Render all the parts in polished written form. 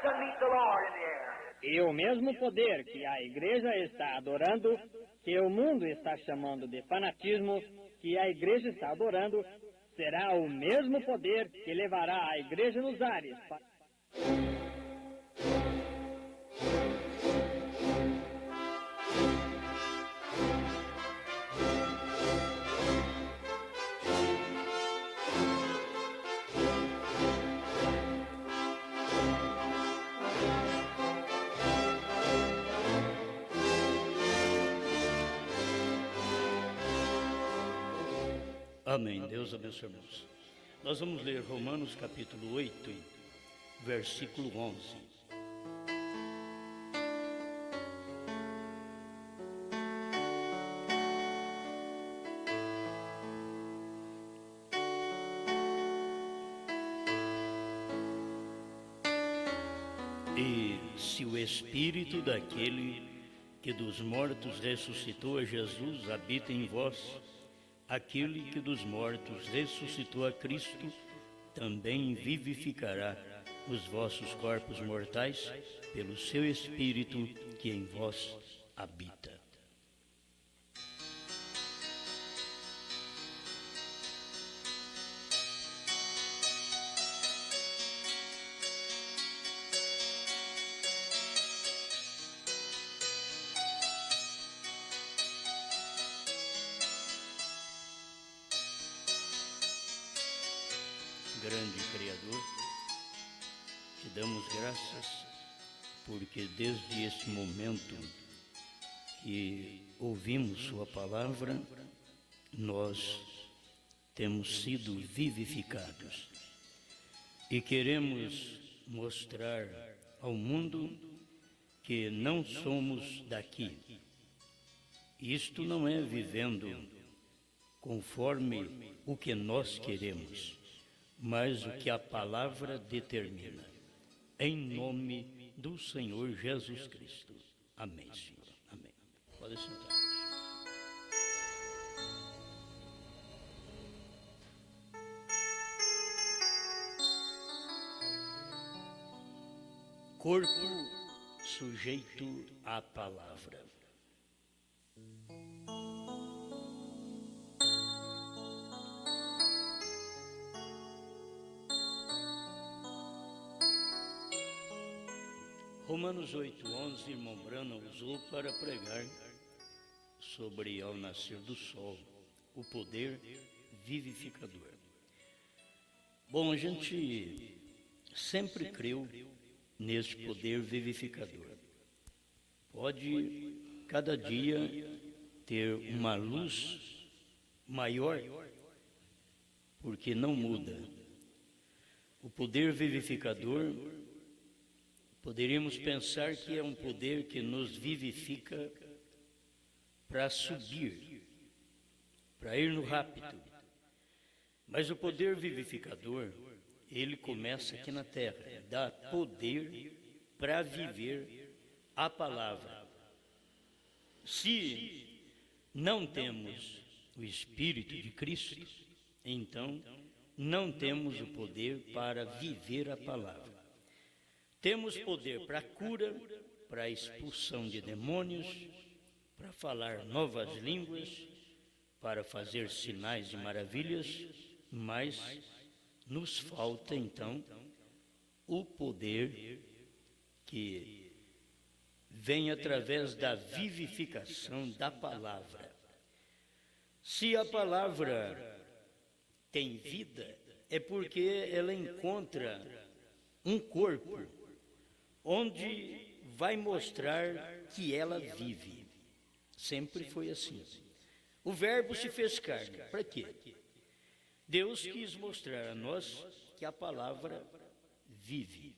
to meet the Lord in the air. E o mesmo poder que a igreja está adorando, que o mundo está chamando de fanatismo, que a igreja está adorando, será o mesmo poder que levará a igreja nos ares. Amém. Deus abençoe, irmãos. Nós vamos ler Romanos capítulo 8, versículo 11. E se o Espírito daquele que dos mortos ressuscitou a Jesus habita em vós, aquele que dos mortos ressuscitou a Cristo também vivificará os vossos corpos mortais pelo seu Espírito que em vós habita. Grande Criador, te damos graças porque desde esse momento que ouvimos sua palavra, nós temos sido vivificados e queremos mostrar ao mundo que não somos daqui. Isto não é vivendo conforme o que nós queremos, mas o que a palavra determina. Em nome do Senhor Jesus Cristo. Amém, Senhor. Amém. Pode sentar. Corpo sujeito à palavra. Romanos 8:11, irmão Branham usou para pregar sobre ao nascer do sol, o poder vivificador. Bom, a gente sempre creu nesse poder vivificador. Pode cada dia ter uma luz maior, porque não muda. O poder vivificador, poderíamos pensar que é um poder que nos vivifica para subir, para ir no rápido. Mas o poder vivificador, ele começa aqui na terra, dá poder para viver a palavra. Se não temos o Espírito de Cristo, então não temos o poder para viver a palavra. Temos poder para cura, para expulsão de demônios, para falar novas línguas, para fazer sinais e maravilhas, mas nos falta então o poder que vem através da vivificação da palavra. Se a palavra tem vida, é porque ela encontra um corpo onde vai mostrar que ela vive. Sempre foi assim. O Verbo se fez carne. Para quê? Deus quis mostrar a nós que a palavra vive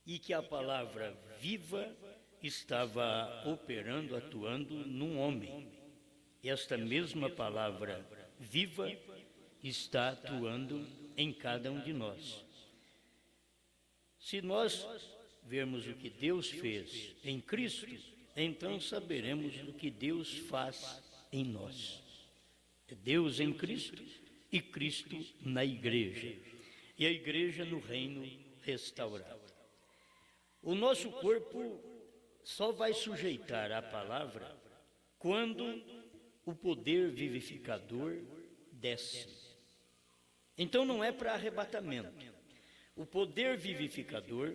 e que a palavra viva estava operando, atuando num homem. Esta mesma palavra viva está atuando em cada um de nós. Se nós vermos o que Deus fez em Cristo, então saberemos o que Deus faz em nós. É Deus em Cristo e Cristo na igreja. E a igreja no reino restaurado. O nosso corpo só vai sujeitar à palavra quando o poder vivificador desce. Então não é para arrebatamento. O poder vivificador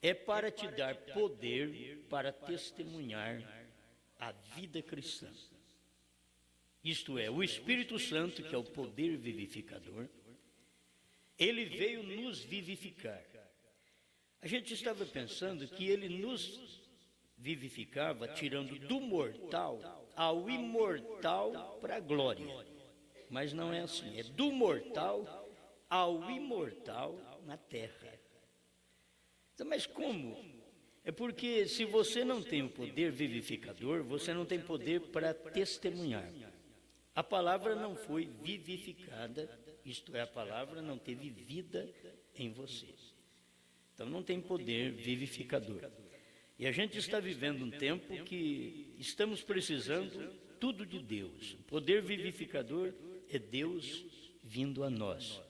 é para te dar poder para testemunhar a vida cristã. Isto é, o Espírito Santo, que é o poder vivificador, ele veio nos vivificar. A gente estava pensando que ele nos vivificava tirando do mortal ao imortal para a glória. Mas não é assim, é do mortal ao imortal na terra. Então, mas como? É porque se você não tem o poder vivificador, você não tem poder para testemunhar. A palavra não foi vivificada, isto é, a palavra não teve vida em você. Então não tem poder vivificador. E a gente está vivendo um tempo que estamos precisando tudo de Deus. O poder vivificador é Deus vindo a nós.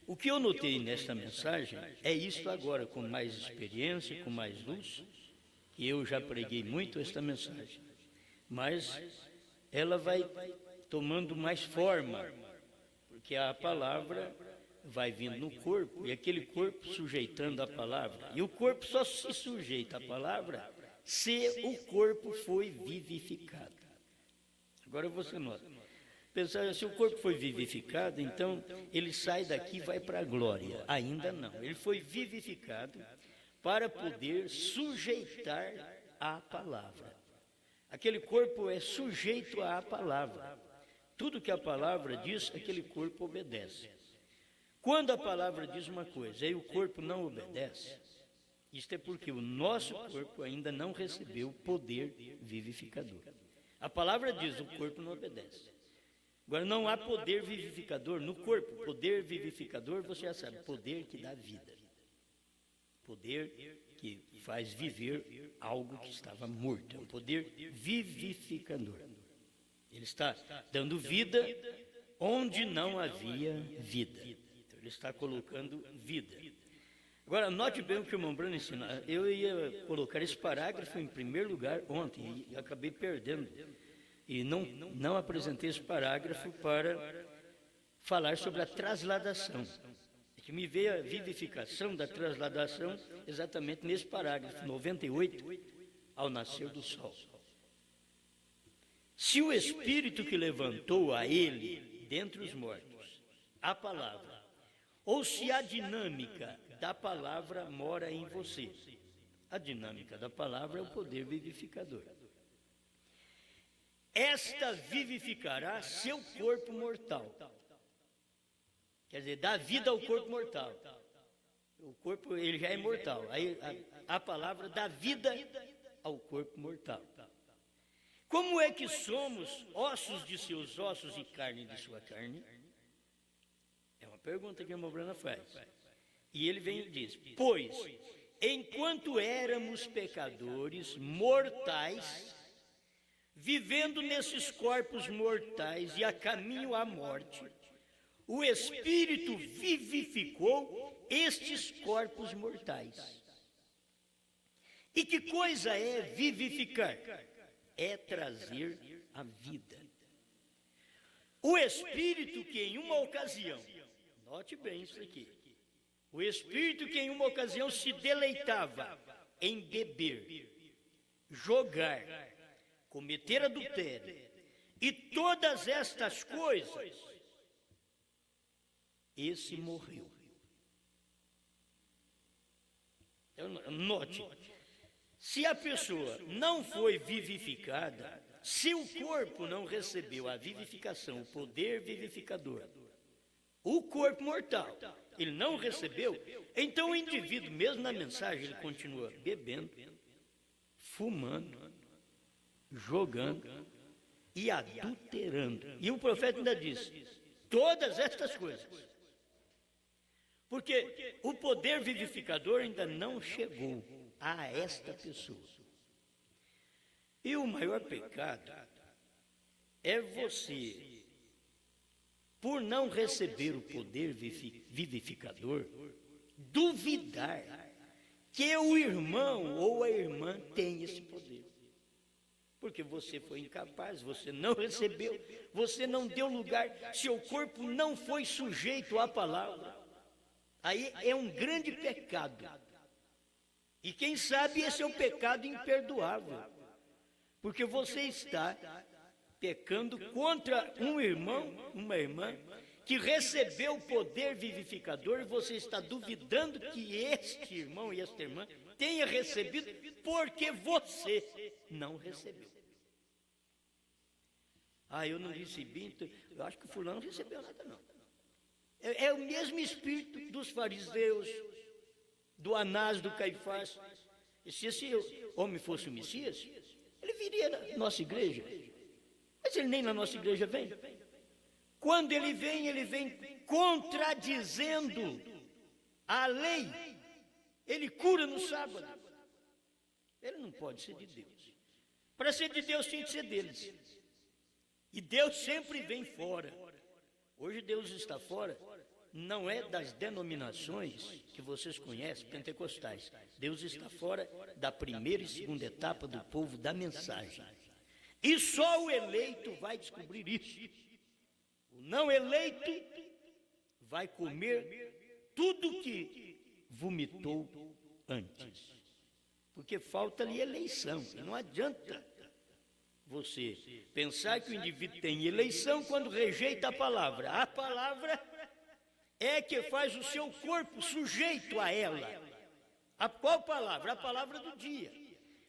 O que eu notei nesta mensagem é isto agora, com mais experiência, com mais luz, que eu já preguei muito esta mensagem, mas ela vai tomando mais forma, porque a palavra vai vindo no corpo, e aquele corpo sujeitando a palavra. E o corpo só se sujeita à palavra se o corpo foi vivificado. Agora você nota. Pensar, se o corpo foi vivificado, então ele sai daqui e vai para a glória. Ainda não. Ele foi vivificado para poder sujeitar à palavra. Aquele corpo é sujeito à palavra. Tudo que a palavra diz, aquele corpo obedece. Quando a palavra diz uma coisa e o corpo não obedece, isto é porque o nosso corpo ainda não recebeu o poder vivificador. A palavra diz, o corpo não obedece. Agora, não há poder vivificador no corpo. Poder vivificador, você já sabe, poder que dá vida. Poder que faz viver algo que estava morto. É um poder vivificador. Ele está dando vida onde não havia vida. Então, ele está colocando vida. Agora, note bem o que o irmão Bruno ensina. Eu ia colocar esse parágrafo em primeiro lugar ontem e acabei perdendo. E não apresentei esse parágrafo para falar sobre a trasladação. É que me veio a vivificação da trasladação exatamente nesse parágrafo 98, ao nascer do sol. Se o Espírito que levantou a ele dentre os mortos, a palavra, ou se a dinâmica da palavra mora em você, a dinâmica da palavra é o poder vivificador. Esta vivificará seu corpo mortal. Quer dizer, dá vida ao corpo mortal. O corpo, ele já é mortal. Aí a palavra dá vida ao corpo mortal. Como é que somos ossos de seus ossos e carne de sua carne? É uma pergunta que a irmã Brana faz. E ele vem e diz, pois, enquanto éramos pecadores mortais, vivendo nesses corpos mortais e a caminho à morte, o Espírito vivificou estes corpos mortais. E que coisa é vivificar? É trazer a vida. O Espírito que em uma ocasião, note bem isso aqui, o Espírito que em uma ocasião se deleitava em beber, jogar, cometer adultério e todas estas coisas, esse morreu. Então, note, se a pessoa não foi vivificada, se o corpo não recebeu a vivificação, o poder vivificador, o corpo mortal, ele não recebeu, então o indivíduo, mesmo na mensagem, ele continua bebendo, fumando, jogando e adulterando. E o profeta ainda diz, todas estas coisas. Porque o poder vivificador ainda não chegou a esta pessoa. E o maior pecado é você, por não receber o poder vivificador, duvidar que o irmão ou a irmã tem esse poder. Porque você foi incapaz, você não recebeu, você não deu lugar, seu corpo não foi sujeito à palavra. Aí é um grande pecado. E quem sabe esse é um pecado imperdoável. Porque você está pecando contra um irmão, uma irmã, que recebeu o poder vivificador, e você está duvidando que este irmão e esta irmã tenha recebido, porque você não recebeu. Eu não recebi, então, eu acho que o fulano não recebeu nada não. É o mesmo espírito dos fariseus, do Anás, do Caifás. E se esse homem fosse o Messias, ele viria na nossa igreja. Mas ele nem na nossa igreja vem. Quando ele vem contradizendo a lei. Ele cura no sábado. Ele não pode ser de Deus. Para ser de Deus tinha que ser deles. E Deus sempre vem fora. Hoje Deus está fora, não é das denominações que vocês conhecem, pentecostais. Deus está fora da primeira e segunda etapa do povo da mensagem. E só o eleito vai descobrir isso. O não eleito vai comer tudo que vomitou antes. Porque falta ali eleição. Não adianta você pensar que o indivíduo tem eleição quando rejeita a palavra. A palavra é que faz o seu corpo sujeito a ela. Qual palavra? A palavra do dia.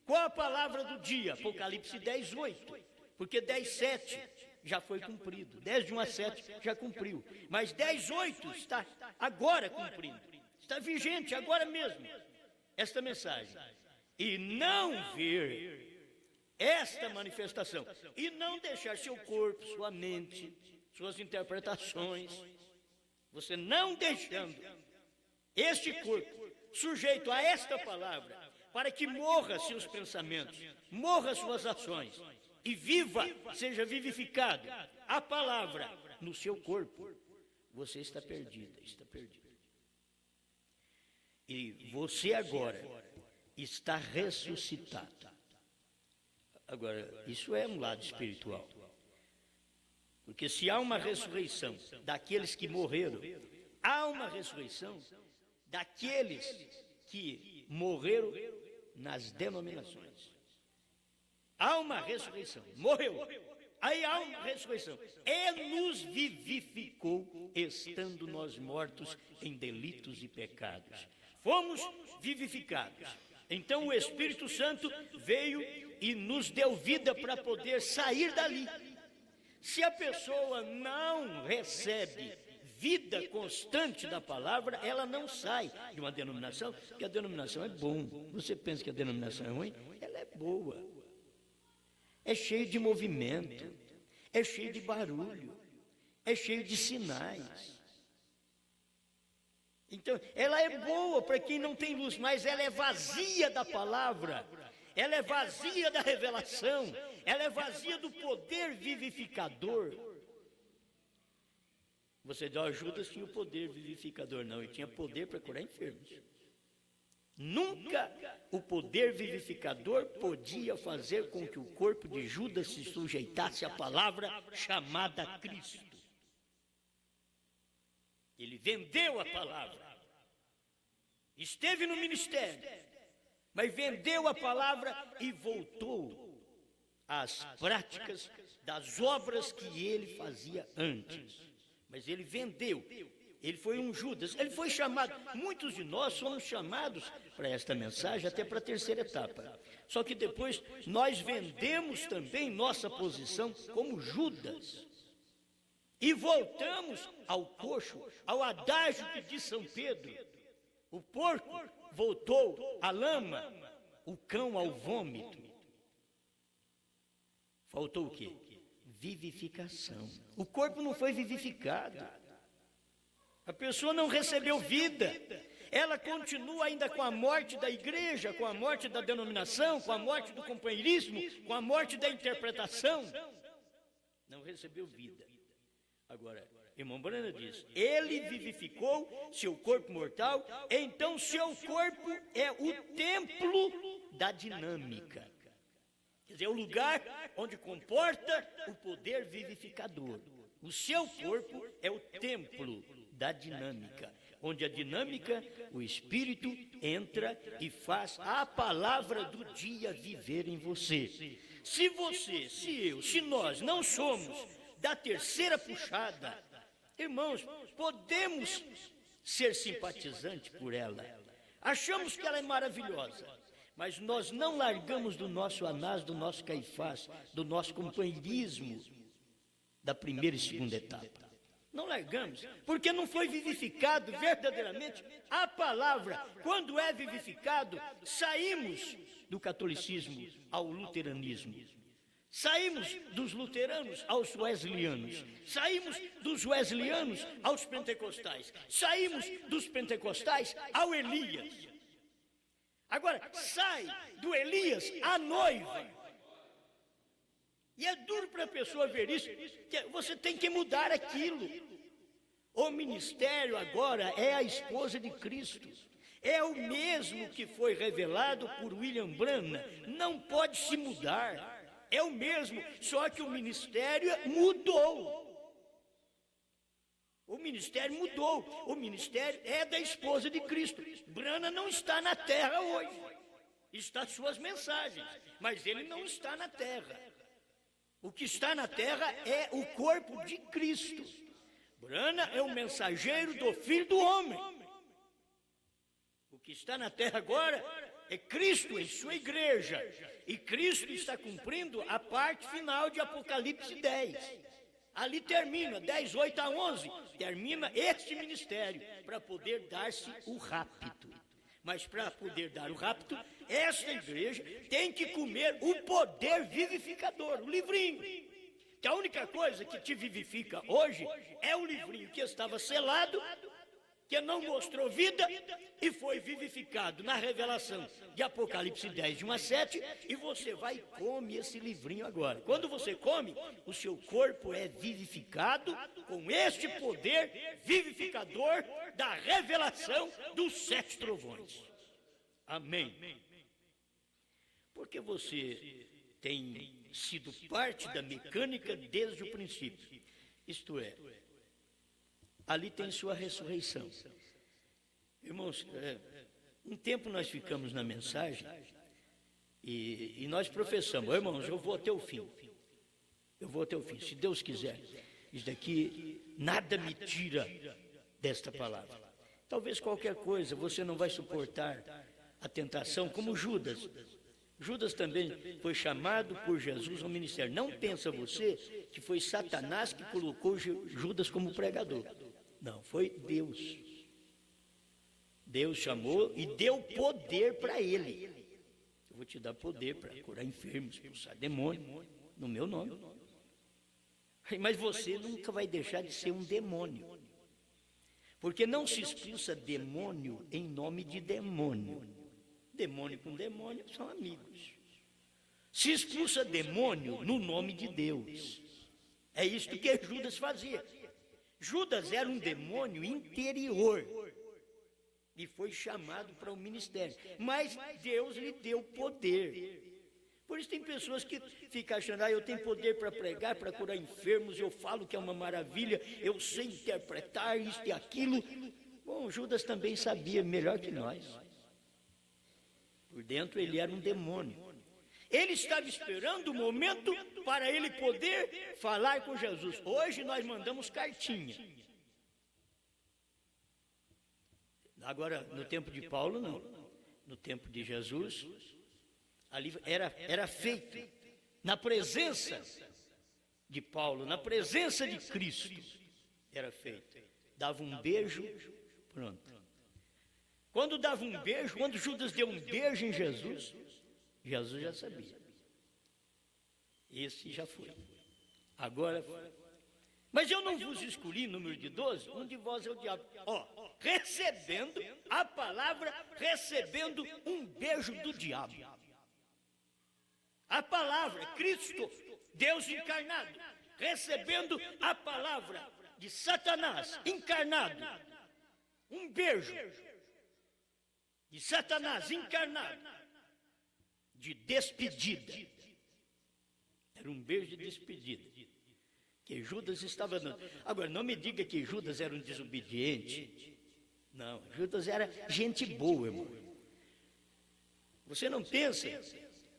Qual a palavra do dia? Apocalipse 10, 8. Porque 10, 7 já foi cumprido. 10 de 1 a 7 já cumpriu. Mas 10, 8 está agora cumprido. Está vigente agora mesmo esta mensagem. E não ver esta manifestação, e não deixar seu corpo, sua mente, suas interpretações, você não deixando este corpo sujeito a esta palavra, para que morra seus pensamentos, morra suas ações, e viva, seja vivificado a palavra no seu corpo, você está perdida, está perdido. E você agora está ressuscitado. Agora, isso é um lado espiritual. Porque se há uma ressurreição daqueles que morreram, há uma ressurreição daqueles que morreram nas denominações. Há uma ressurreição, morreu. Aí há uma ressurreição. E nos vivificou, estando nós mortos em delitos e pecados. Fomos vivificados. Então o Espírito Santo veio e nos deu vida para poder sair dali. Se a pessoa não recebe vida constante da palavra, ela não sai de uma denominação, porque a denominação é bom. Você pensa que a denominação é ruim? Ela é boa. É cheio de movimento, é cheio de barulho, é cheio de sinais. Então, ela é boa para quem não tem luz, mas ela é vazia da palavra, ela é vazia da revelação, ela é vazia do poder vivificador. Você diz, Judas tinha o poder vivificador. Não, ele tinha poder para curar enfermos. Nunca o poder vivificador podia fazer com que o corpo de Judas se sujeitasse à palavra chamada Cristo. Ele vendeu a palavra. Esteve no ministério, mas vendeu a palavra e voltou às práticas das obras que ele fazia antes. Mas ele vendeu. Ele foi um Judas. Ele foi chamado. Muitos de nós somos chamados para esta mensagem, até para a terceira etapa. Só que depois nós vendemos também nossa posição como Judas. E voltamos ao coxo, ao adágio que diz São Pedro. O porco voltou à lama, o cão ao vômito. Faltou o quê? Vivificação. O corpo não foi vivificado. A pessoa não recebeu vida. Ela continua ainda com a morte da igreja, com a morte da denominação, com a morte do companheirismo, com a morte da interpretação. Não recebeu vida. Agora, irmão Branham diz, ele vivificou seu corpo mortal, então seu corpo é o templo da dinâmica. Quer dizer, é o lugar onde comporta o poder vivificador. O seu corpo é o templo da dinâmica, onde a dinâmica, o Espírito entra e faz a palavra do dia viver em você. Se você, se eu, se nós não somos da terceira puxada, irmãos, podemos ser simpatizantes por ela. Achamos que ela é maravilhosa, mas nós não largamos do nosso Anás, do nosso Caifás, do nosso companheirismo da primeira e segunda etapa. Não largamos, porque não foi vivificado verdadeiramente a palavra. Quando é vivificado, saímos do catolicismo ao luteranismo. Saímos dos luteranos aos wesleyanos. Saímos dos wesleyanos aos pentecostais. Saímos dos pentecostais ao Elias. Agora, sai do Elias a noiva. E é duro para a pessoa ver isso, que você tem que mudar aquilo. O ministério agora é a esposa de Cristo. É o mesmo que foi revelado por William Branham. Não pode se mudar. É o mesmo, só que o ministério mudou. O ministério mudou. O ministério é da esposa de Cristo. Branham não está na terra hoje. Está suas mensagens, mas ele não está na terra. O que está na terra é o corpo de Cristo. Branham é o mensageiro do Filho do Homem. O que está na terra agora é Cristo em sua igreja. E Cristo está cumprindo a parte final de Apocalipse 10. Ali termina, 10, 8 a 11, termina este ministério para poder dar-se o rapto. Mas para poder dar o rapto, esta igreja tem que comer o poder vivificador, o livrinho. Que a única coisa que te vivifica hoje é o livrinho que estava selado, que não mostrou vida e foi vivificado na revelação de Apocalipse 10, de 1 a 7, e você vai e come esse livrinho agora. Quando você come, o seu corpo é vivificado com este poder vivificador da revelação dos 7 trovões. Amém. Porque você tem sido parte da mecânica desde o princípio. Isto é, ali tem sua ressurreição. Irmãos, um tempo nós ficamos na mensagem e nós professamos, irmãos, eu vou até o fim. Eu vou até o fim, se Deus quiser. Isso daqui, nada me tira desta palavra. Talvez qualquer coisa, você não vai suportar a tentação, como Judas. Judas também foi chamado por Jesus ao ministério. Não pensa você que foi Satanás que colocou Judas como pregador. Não, foi Deus. Deus chamou e deu poder para ele. Eu vou te dar poder para curar enfermos, expulsar demônio, no meu nome. Mas você nunca vai deixar de ser um demônio. Porque não se expulsa demônio em nome de demônio. Demônio com demônio são amigos. Se expulsa demônio no nome de Deus. É isto que Judas fazia. Judas era um demônio interior e foi chamado para o ministério. Mas Deus lhe deu poder. Por isso tem pessoas que ficam achando, eu tenho poder para pregar, para curar enfermos, eu falo que é uma maravilha, eu sei interpretar isto e aquilo. Bom, Judas também sabia melhor que nós. Por dentro ele era um demônio. Ele estava esperando o momento para ele poder falar com Jesus. Hoje nós mandamos cartinha. Agora, no tempo de Paulo, não. No tempo de Jesus, ali era feito na presença de Paulo, na presença de Cristo. Era feito. Dava um beijo, pronto. Quando dava um beijo, quando Judas deu um beijo em Jesus, Jesus já sabia. Esse já foi. Agora foi. Mas eu não vos escolhi, número de 12, um de vós é o diabo. Recebendo a palavra, recebendo um beijo do diabo. A palavra, Cristo, Deus encarnado, recebendo a palavra, de Satanás encarnado, um beijo de Satanás encarnado, de despedida. Era um beijo de despedida que Judas estava dando. Agora, não me diga que Judas era um desobediente. Não, Judas era gente boa, irmão. Você não pensa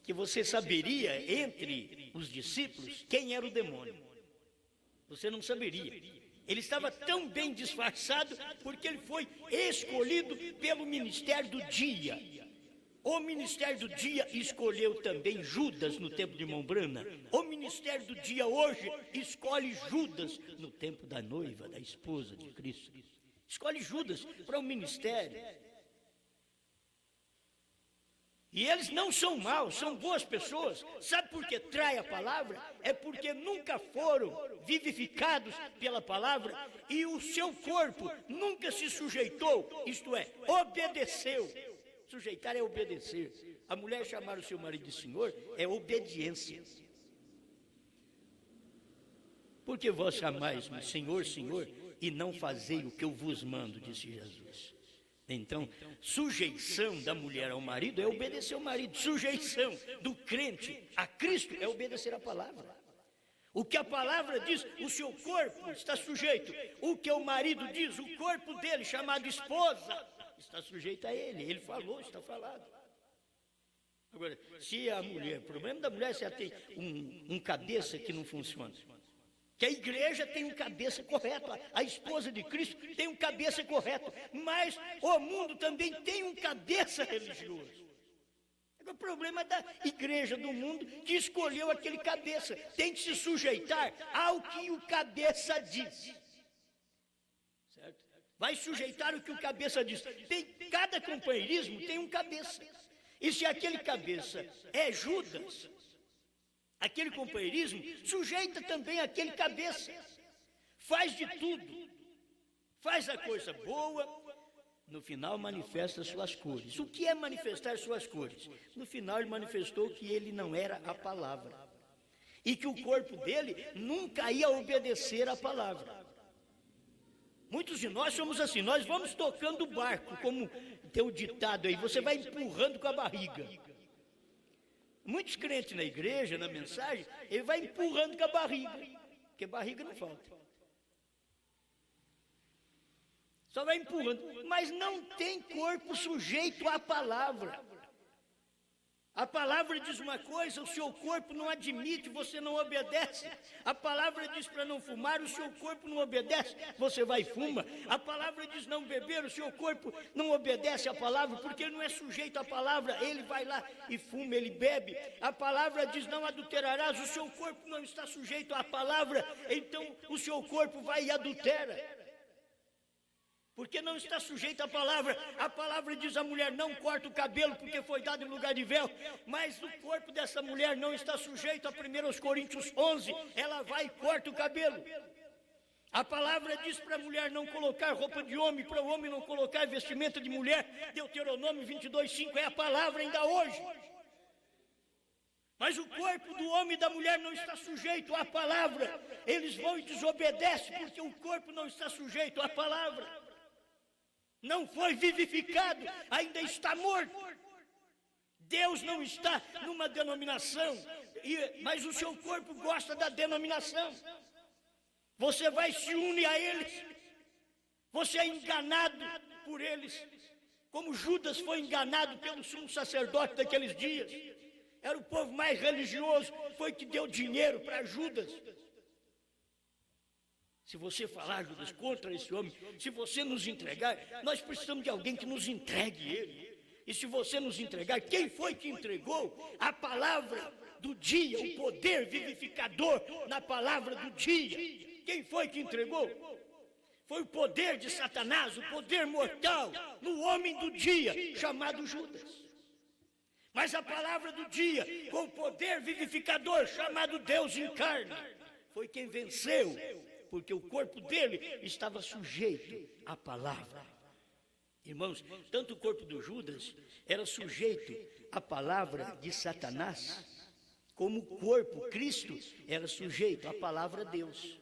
que você saberia entre os discípulos quem era o demônio? Você não saberia. Ele estava tão bem disfarçado porque ele foi escolhido pelo ministério do dia. O ministério do dia escolheu também Judas no tempo de Mombrana. O ministério do dia hoje escolhe Judas no tempo da noiva, da esposa de Cristo. Escolhe Judas para o ministério. E eles não são maus, são boas pessoas. Sabe por que trai a palavra? É porque nunca foram vivificados pela palavra e o seu corpo nunca se sujeitou, isto é, obedeceu. Sujeitar é obedecer. A mulher chamar o seu marido de senhor é obediência. Porque vós chamais-me Senhor, Senhor, e não fazei o que eu vos mando, disse Jesus. Então, sujeição da mulher ao marido é obedecer ao marido. Sujeição do crente a Cristo é obedecer a palavra. O que a palavra diz, o seu corpo está sujeito. O que o marido diz, o corpo dele, chamado esposa, está sujeito a ele. Ele falou, está falado. Agora, se a mulher, o problema da mulher é se ela tem um cabeça que não funciona. Que a igreja tem um cabeça correto, a esposa de Cristo tem um cabeça correto, mas o mundo também tem um cabeça religioso. O problema é da igreja do mundo que escolheu aquele cabeça, tem que se sujeitar ao que o cabeça diz. Certo? Vai sujeitar o que o cabeça diz. Cada companheirismo tem um cabeça. E se aquele cabeça é Judas, aquele companheirismo sujeita também aquele cabeça. Faz de tudo. Faz a coisa boa, no final manifesta suas cores. O que é manifestar suas cores? No final ele manifestou que ele não era a palavra. E que o corpo dele nunca ia obedecer a palavra. Muitos de nós somos assim, nós vamos tocando o barco, como tem o ditado aí, você vai empurrando com a barriga. Muitos crentes na igreja, na mensagem, ele vai empurrando com a barriga, porque barriga não falta. Só vai empurrando, mas não tem corpo sujeito à palavra. A palavra diz uma coisa, o seu corpo não admite, você não obedece. A palavra diz para não fumar, o seu corpo não obedece, você vai e fuma. A palavra diz não beber, o seu corpo não obedece à palavra, porque ele não é sujeito à palavra, ele vai lá e fuma, ele bebe. A palavra diz não adulterarás, o seu corpo não está sujeito à palavra, então o seu corpo vai e adultera. Porque não está sujeito à palavra. A palavra diz a mulher não corta o cabelo porque foi dado em lugar de véu. Mas o corpo dessa mulher não está sujeito a 1 Coríntios 11. Ela vai e corta o cabelo. A palavra diz para a mulher não colocar roupa de homem, para o homem não colocar vestimenta de mulher. Deuteronômio 22:5 é a palavra ainda hoje. Mas o corpo do homem e da mulher não está sujeito à palavra. Eles vão e desobedecem porque o corpo não está sujeito à palavra. Não foi vivificado, ainda está morto. Deus não está numa denominação, mas o seu corpo gosta da denominação. Você vai e se une a eles. Você é enganado por eles, como Judas foi enganado pelo sumo sacerdote daqueles dias. Era o povo mais religioso, foi que deu dinheiro para Judas. Se você falar, Judas, contra esse homem, se você nos entregar, nós precisamos de alguém que nos entregue ele. E se você nos entregar, quem foi que entregou a palavra do dia, o poder vivificador na palavra do dia? Quem foi que entregou? Foi o poder de Satanás, o poder mortal, no homem do dia, chamado Judas. Mas a palavra do dia, com o poder vivificador, chamado Deus encarna, foi quem venceu. Porque o corpo dele estava sujeito à palavra. Irmãos, tanto o corpo do Judas era sujeito à palavra de Satanás, como o corpo, Cristo, era sujeito à palavra de Deus.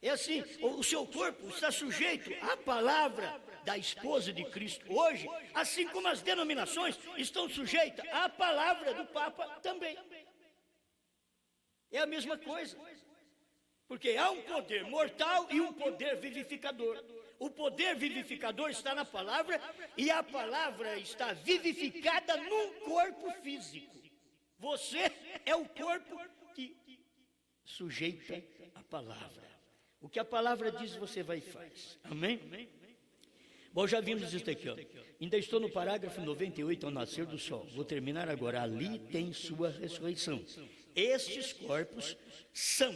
É assim, o seu corpo está sujeito à palavra da esposa de Cristo hoje, assim como as denominações estão sujeitas à palavra do Papa também. É a mesma coisa. Porque há um poder mortal e um poder vivificador. O poder vivificador está na palavra e a palavra está vivificada num corpo físico. Você é o corpo que sujeita a palavra. O que a palavra diz, você vai e faz. Amém? Bom, já vimos isso aqui, ó. Ainda estou no parágrafo 98, ao nascer do sol. Vou terminar agora. Ali tem sua ressurreição. Estes corpos são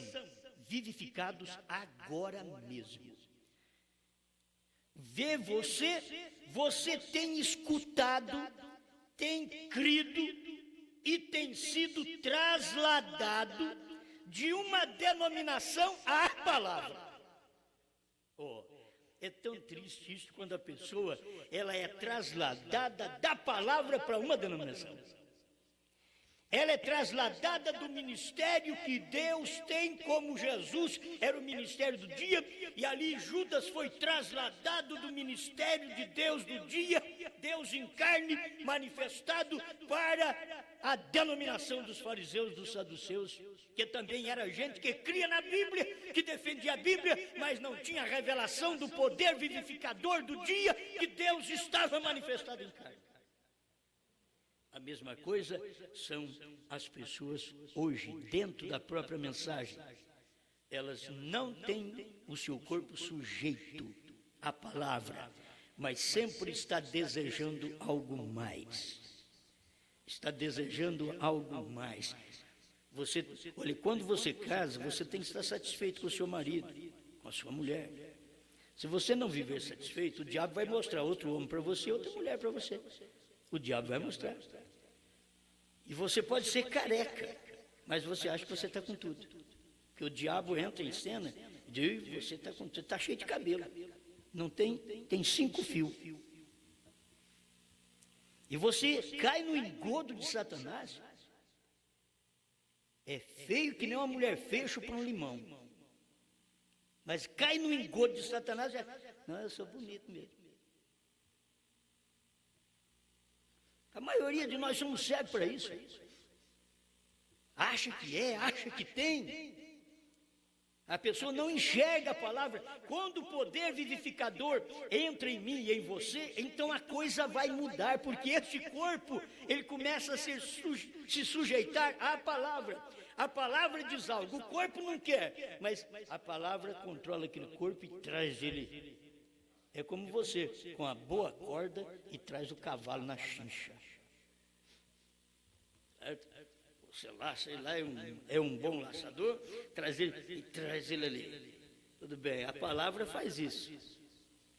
vivificados agora mesmo. Vê você tem escutado, tem crido e tem sido trasladado de uma denominação à palavra. Oh, é tão triste isso quando a pessoa ela é trasladada da palavra para uma denominação. Ela é trasladada do ministério que Deus tem, como Jesus era o ministério do dia, e ali Judas foi trasladado do ministério de Deus do dia, Deus em carne, manifestado para a denominação dos fariseus, dos saduceus, que também era gente que cria na Bíblia, que defendia a Bíblia, mas não tinha a revelação do poder vivificador do dia, que Deus estava manifestado em carne. A mesma coisa são as pessoas hoje, dentro da própria mensagem. Elas não têm o seu corpo sujeito à palavra, mas sempre está desejando algo mais. Está desejando algo mais. Olha, quando você casa, você tem que estar satisfeito com o seu marido, com a sua mulher. Se você não viver satisfeito, o diabo vai mostrar outro homem para você, outra mulher para você. O diabo vai mostrar. E você pode ser careca, mas você acha que você está com tudo. Que o diabo entra em cena e diz, você está cheio de cabelo. Não tem 5 fios. E você cai no engodo de Satanás. É feio que nem uma mulher feia chupa um limão. Mas cai no engodo de Satanás. Não, eu sou bonito mesmo. A maioria de nós somos cegos para isso. Acha que tem. A pessoa não enxerga a palavra. Quando o poder vivificador entra em mim e em você, então a coisa vai mudar, porque este corpo, ele começa a se sujeitar à palavra. A palavra diz algo, o corpo não quer, mas a palavra controla aquele corpo e traz ele. É como você, com a boa corda, e traz o cavalo na chincha. Você laça ele lá, é um bom laçador, traz ele ali. Tudo bem, a palavra faz isso.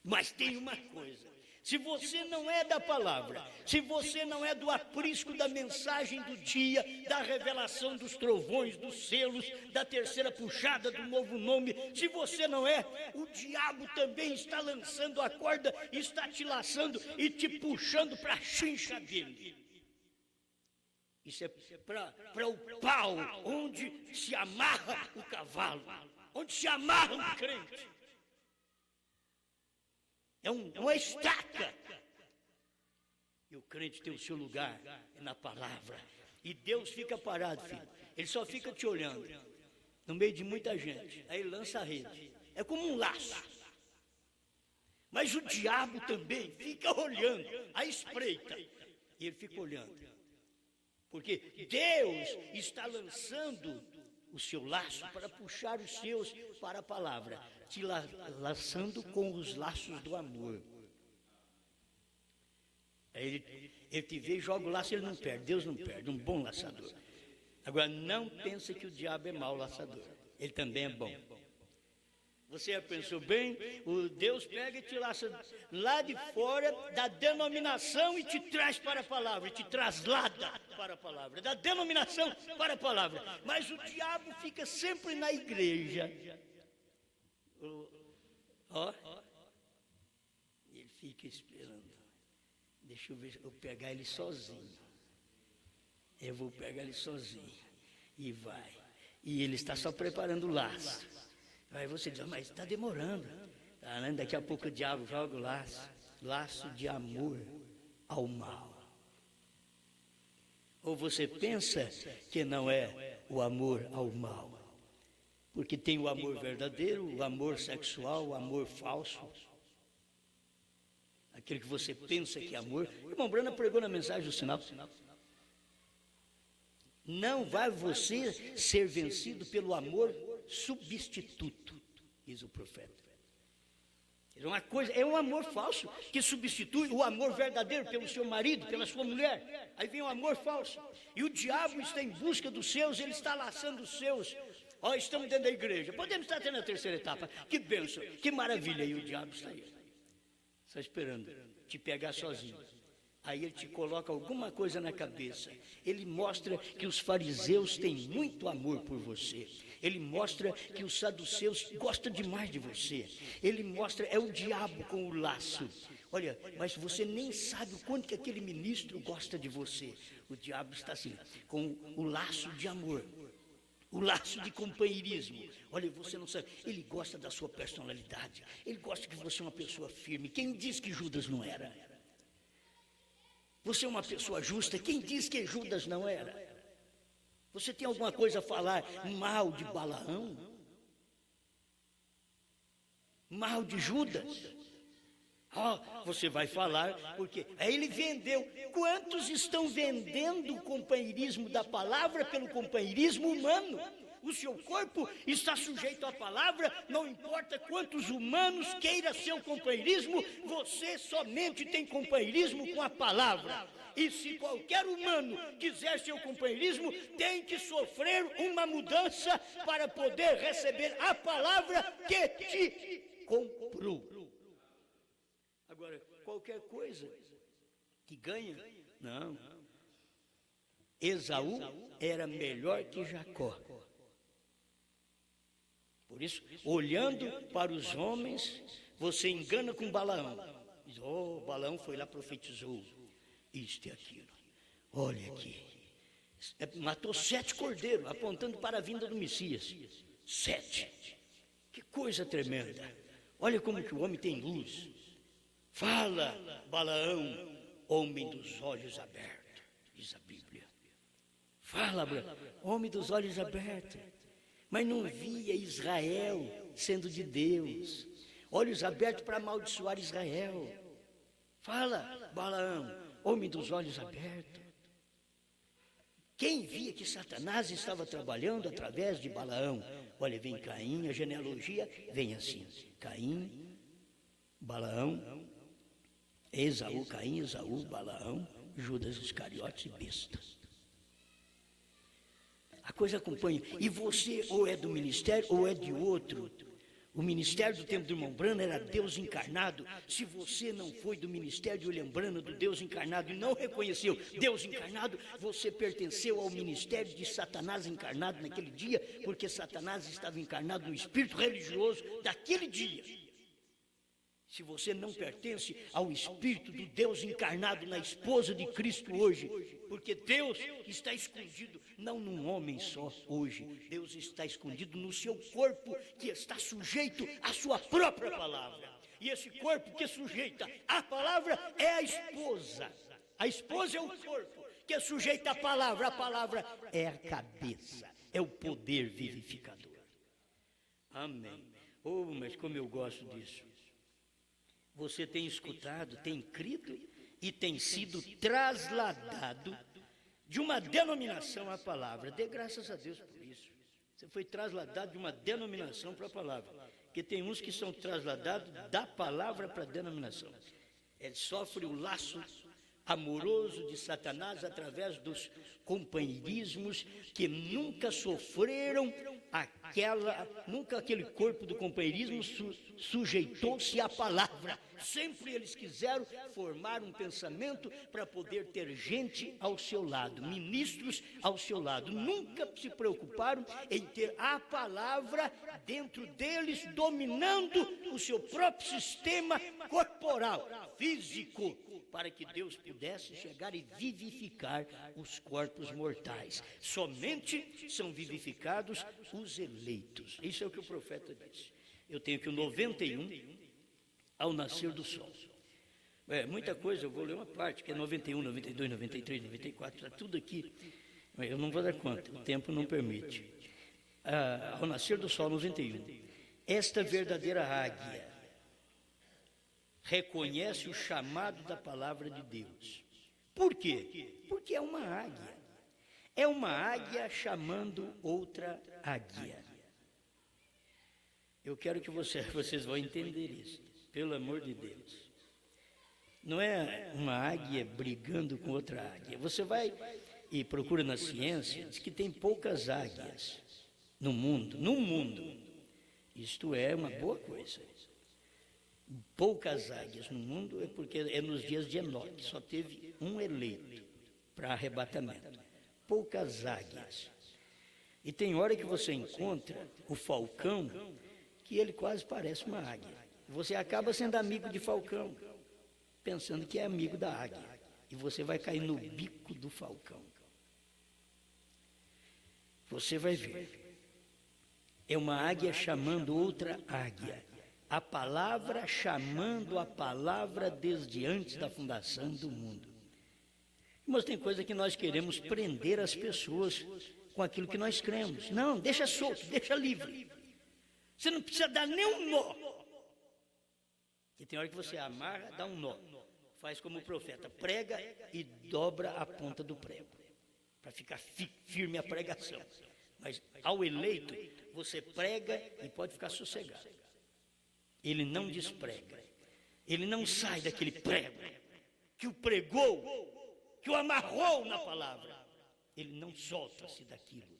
Mas tem uma coisa, se você não é da palavra, se você não é do aprisco da mensagem do dia, da revelação dos trovões, dos selos, da terceira puxada do novo nome, se você não é, o diabo também está lançando a corda, está te laçando e te puxando para a chincha dele. Isso é para o pau, onde se amarra o cavalo, onde se amarra o crente. É uma estaca. E o crente tem o seu lugar na palavra. E Deus fica parado, filho. Ele só fica te olhando, no meio de muita gente. Aí ele lança a rede. É como um laço. Mas o diabo também fica olhando, a espreita. E ele fica olhando. Porque Deus está lançando o seu laço para puxar os seus para a palavra, te laçando com os laços do amor. Ele te vê e joga o laço, ele não perde, Deus não perde, um bom laçador. Agora, não pense que o diabo é mau laçador, ele também é bom. Você já pensou bem? O Deus pega e te laça lá de fora da denominação e te traz para a palavra, e te traslada para a palavra, da denominação para a palavra. Mas o diabo fica sempre na igreja. Ele fica esperando. Deixa eu ver, eu pegar ele sozinho. Eu vou pegar ele sozinho. E vai. E ele está só preparando o laço. Aí você diz, mas está demorando. Tá, né? Daqui a pouco o diabo joga o laço de amor ao mal. Ou você pensa que não é o amor ao mal? Porque tem o amor verdadeiro, o amor sexual, o amor falso. Aquele que você pensa que é amor. O irmão Brana pregou na mensagem do sinal. Não vai você ser vencido pelo amor substituto, diz o profeta. É um amor falso que substitui o amor verdadeiro pelo seu marido, pela sua mulher. Aí vem o amor falso. E o diabo está em busca dos seus, ele está laçando os seus. Ó, estamos dentro da igreja, podemos estar tendo a terceira etapa. Que bênção, que maravilha. E o diabo está aí, está esperando te pegar sozinho. Aí ele te coloca alguma coisa na cabeça. Ele mostra que os fariseus têm muito amor por você. Ele mostra que os saduceus gostam demais de você. Ele mostra, é o diabo com o laço. Olha, mas você nem sabe o quanto que aquele ministro gosta de você. O diabo está assim, com o laço de amor. O laço de companheirismo. Olha, você não sabe, ele gosta da sua personalidade. Ele gosta que você é uma pessoa firme. Quem diz que Judas não era? Você é uma pessoa justa. Quem diz que Judas não era? Você tem alguma coisa a falar mal de Balaão? Mal de Judas? Você vai falar, porque aí ele vendeu. Quantos estão vendendo o companheirismo da palavra pelo companheirismo humano? O seu corpo está sujeito à palavra, não importa quantos humanos queira seu companheirismo, você somente tem companheirismo com a palavra. E se qualquer humano quiser seu companheirismo, tem que sofrer uma mudança para poder receber a palavra que te comprou. Agora, qualquer coisa que ganha, não. Esaú era melhor que Jacó. Por isso, olhando para os homens, você engana com Balaão. Diz, Balaão foi lá, profetizou isto e aquilo. Olha aqui. Matou 7 cordeiros, apontando para a vinda do Messias. 7. Que coisa tremenda. Olha como que o homem tem luz. Fala, Balaão, homem dos olhos abertos, diz a Bíblia. Fala, homem dos olhos abertos. Mas não via Israel sendo de Deus. Olhos abertos para amaldiçoar Israel. Fala, Balaão, homem dos olhos abertos. Quem via que Satanás estava trabalhando através de Balaão? Olha, vem Caim, a genealogia vem assim. Caim, Balaão, Esaú, Caim, Esaú, Balaão, Judas Iscariotes e besta. A coisa acompanha. E você ou é do ministério ou é de outro. O ministério do tempo do irmão Brana era Deus encarnado. Se você não foi do ministério de William Brana, do Deus encarnado, e não reconheceu Deus encarnado, você pertenceu ao ministério de Satanás encarnado naquele dia, porque Satanás estava encarnado no espírito religioso daquele dia. Se você não pertence ao Espírito do Deus encarnado na esposa de Cristo hoje, porque Deus está escondido não num homem só hoje, Deus está escondido no seu corpo que está sujeito à sua própria palavra. E esse corpo que é sujeita à palavra é a esposa. A esposa é o corpo que é sujeito à palavra. A palavra é a cabeça, é o poder vivificador. Amém. Mas como eu gosto disso. Você tem escutado, tem crido e tem sido trasladado de uma denominação à palavra. Dê graças a Deus por isso. Você foi trasladado de uma denominação para a palavra. Porque tem uns que são trasladados da palavra para a denominação. Ele sofre o laço amoroso de Satanás através dos companheirismos que nunca sofreram nunca aquele corpo do companheirismo sujeitou-se à palavra, Sempre eles quiseram formar um pensamento para poder ter gente ao seu lado, ministros ao seu lado. Nunca se preocuparam em ter a palavra dentro deles, dominando o seu próprio sistema corporal, físico, para que Deus pudesse chegar e vivificar os corpos mortais. Somente são vivificados os eleitos. Isso é o que o profeta disse. Eu tenho que o 91 ao nascer do sol. Muita coisa, eu vou ler uma parte, que é 91, 92, 93, 94, está tudo aqui. Eu não vou dar conta, o tempo não permite. Ao nascer do sol, 91. Esta verdadeira águia reconhece o chamado da palavra de Deus. Por quê? Porque é uma águia. É uma águia chamando outra águia. Eu quero que vocês vão entender isso, pelo amor de Deus. Não é uma águia brigando com outra águia. Você vai e procura na ciência, diz que tem poucas águias no mundo. No mundo. Isto é uma boa coisa. Poucas águias no mundo é porque é nos dias de Enoque. Só teve um eleito para arrebatamento. Poucas águias. E tem hora que você encontra o falcão, que ele quase parece uma águia. Você acaba sendo amigo de falcão, pensando que é amigo da águia. E você vai cair no bico do falcão. Você vai ver. É uma águia chamando outra águia. A palavra chamando a palavra desde antes da fundação do mundo. Mas tem coisa que nós queremos prender as pessoas com aquilo que nós cremos. Não, deixa solto, deixa livre. Você não precisa dar nenhum nó. Porque tem hora que você amarra, dá um nó. Faz como o profeta, prega e dobra a ponta do prego, para ficar firme a pregação. Mas ao eleito, você prega e pode ficar sossegado. Ele não desprega. Ele não sai daquele prego que o pregou, que o amarrou na palavra. Ele não solta-se daquilo.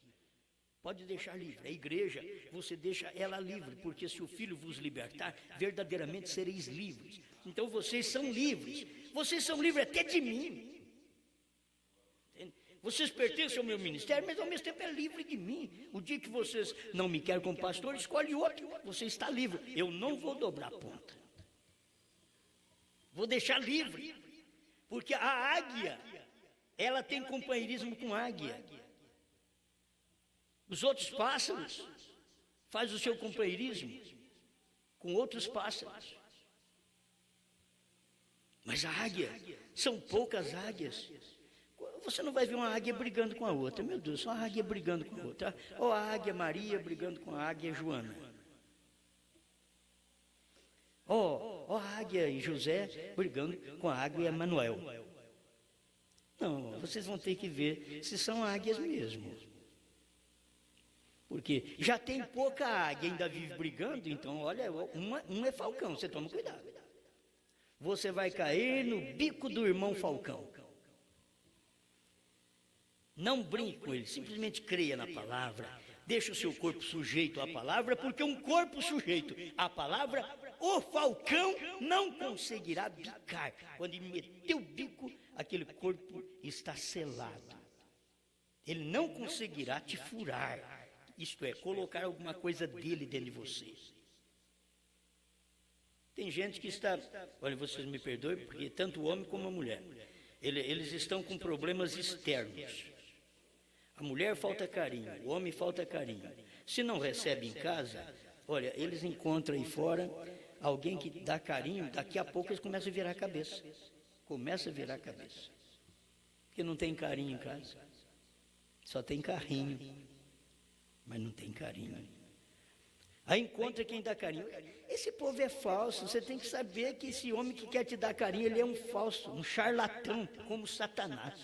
Pode deixar livre. A igreja, você deixa ela livre, porque se o Filho vos libertar, verdadeiramente sereis livres. Então vocês são livres. Vocês são livres até de mim. Entende? Vocês pertencem ao meu ministério, mas ao mesmo tempo é livre de mim. O dia que vocês não me querem como pastor, escolhe outro. Você está livre. Eu não vou dobrar a ponta. Vou deixar livre. Porque a águia, ela tem companheirismo com águia. Os outros pássaros fazem o seu companheirismo com outros pássaros. Mas a águia, são poucas águias. Você não vai ver uma águia brigando com a outra. Meu Deus, só uma águia brigando com a outra. Ou a águia Maria brigando com a águia Joana. Ou a águia e José brigando com a águia Manuel. Não, vocês vão ter que ver se são águias mesmo. Porque já tem pouca águia, ainda vive brigando, então olha, um é falcão, você toma cuidado. Você vai cair no bico do irmão falcão. Não brinque com ele, simplesmente creia na palavra. Deixe o seu corpo sujeito à palavra, porque um corpo sujeito à palavra, o falcão não conseguirá bicar. Quando ele meter o bico, aquele corpo está selado. Ele não conseguirá te furar. Isto é, colocar alguma coisa dele dentro de você. Tem gente que está, olha, vocês me perdoem, porque tanto o homem como a mulher, eles estão com problemas externos. A mulher falta carinho, o homem falta carinho. Se não recebe em casa, olha, eles encontram aí fora alguém que dá carinho, daqui a pouco eles começam a virar a cabeça. Começa a virar a cabeça. Porque não tem carinho em casa. Só tem carrinho, mas não tem carinho. Aí encontra quem dá carinho. Esse povo é falso. Você tem que saber que esse homem que quer te dar carinho, ele é um falso, um charlatão, como Satanás.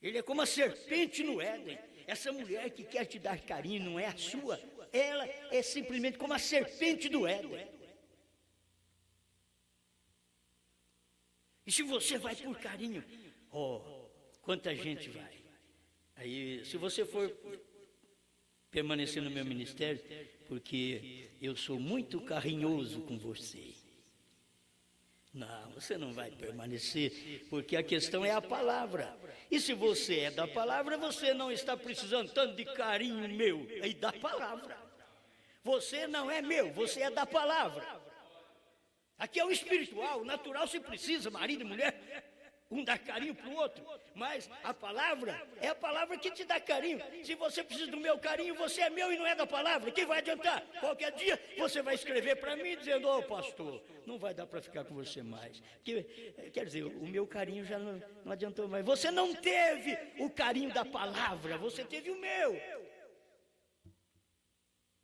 Ele é como a serpente no Éden. Essa mulher que quer te dar carinho não é a sua. Ela é simplesmente como a serpente do Éden. E se você vai por carinho, quanta gente vai. Aí, se você for permanecer no meu ministério, porque eu sou muito carinhoso com você. Não, você não vai permanecer, porque a questão é a palavra. E se você é da palavra, você não está precisando tanto de carinho meu, é da palavra. Você não é meu, você é da palavra. Aqui é o espiritual, o natural se precisa, marido e mulher, um dá carinho para o outro, mas a palavra é a palavra que te dá carinho. Se você precisa do meu carinho, você é meu e não é da palavra, que vai adiantar? Qualquer dia você vai escrever para mim dizendo: ô pastor, não vai dar para ficar com você mais, porque, quer dizer, o meu carinho já não adiantou mais. Você não teve o carinho da palavra, você teve o meu.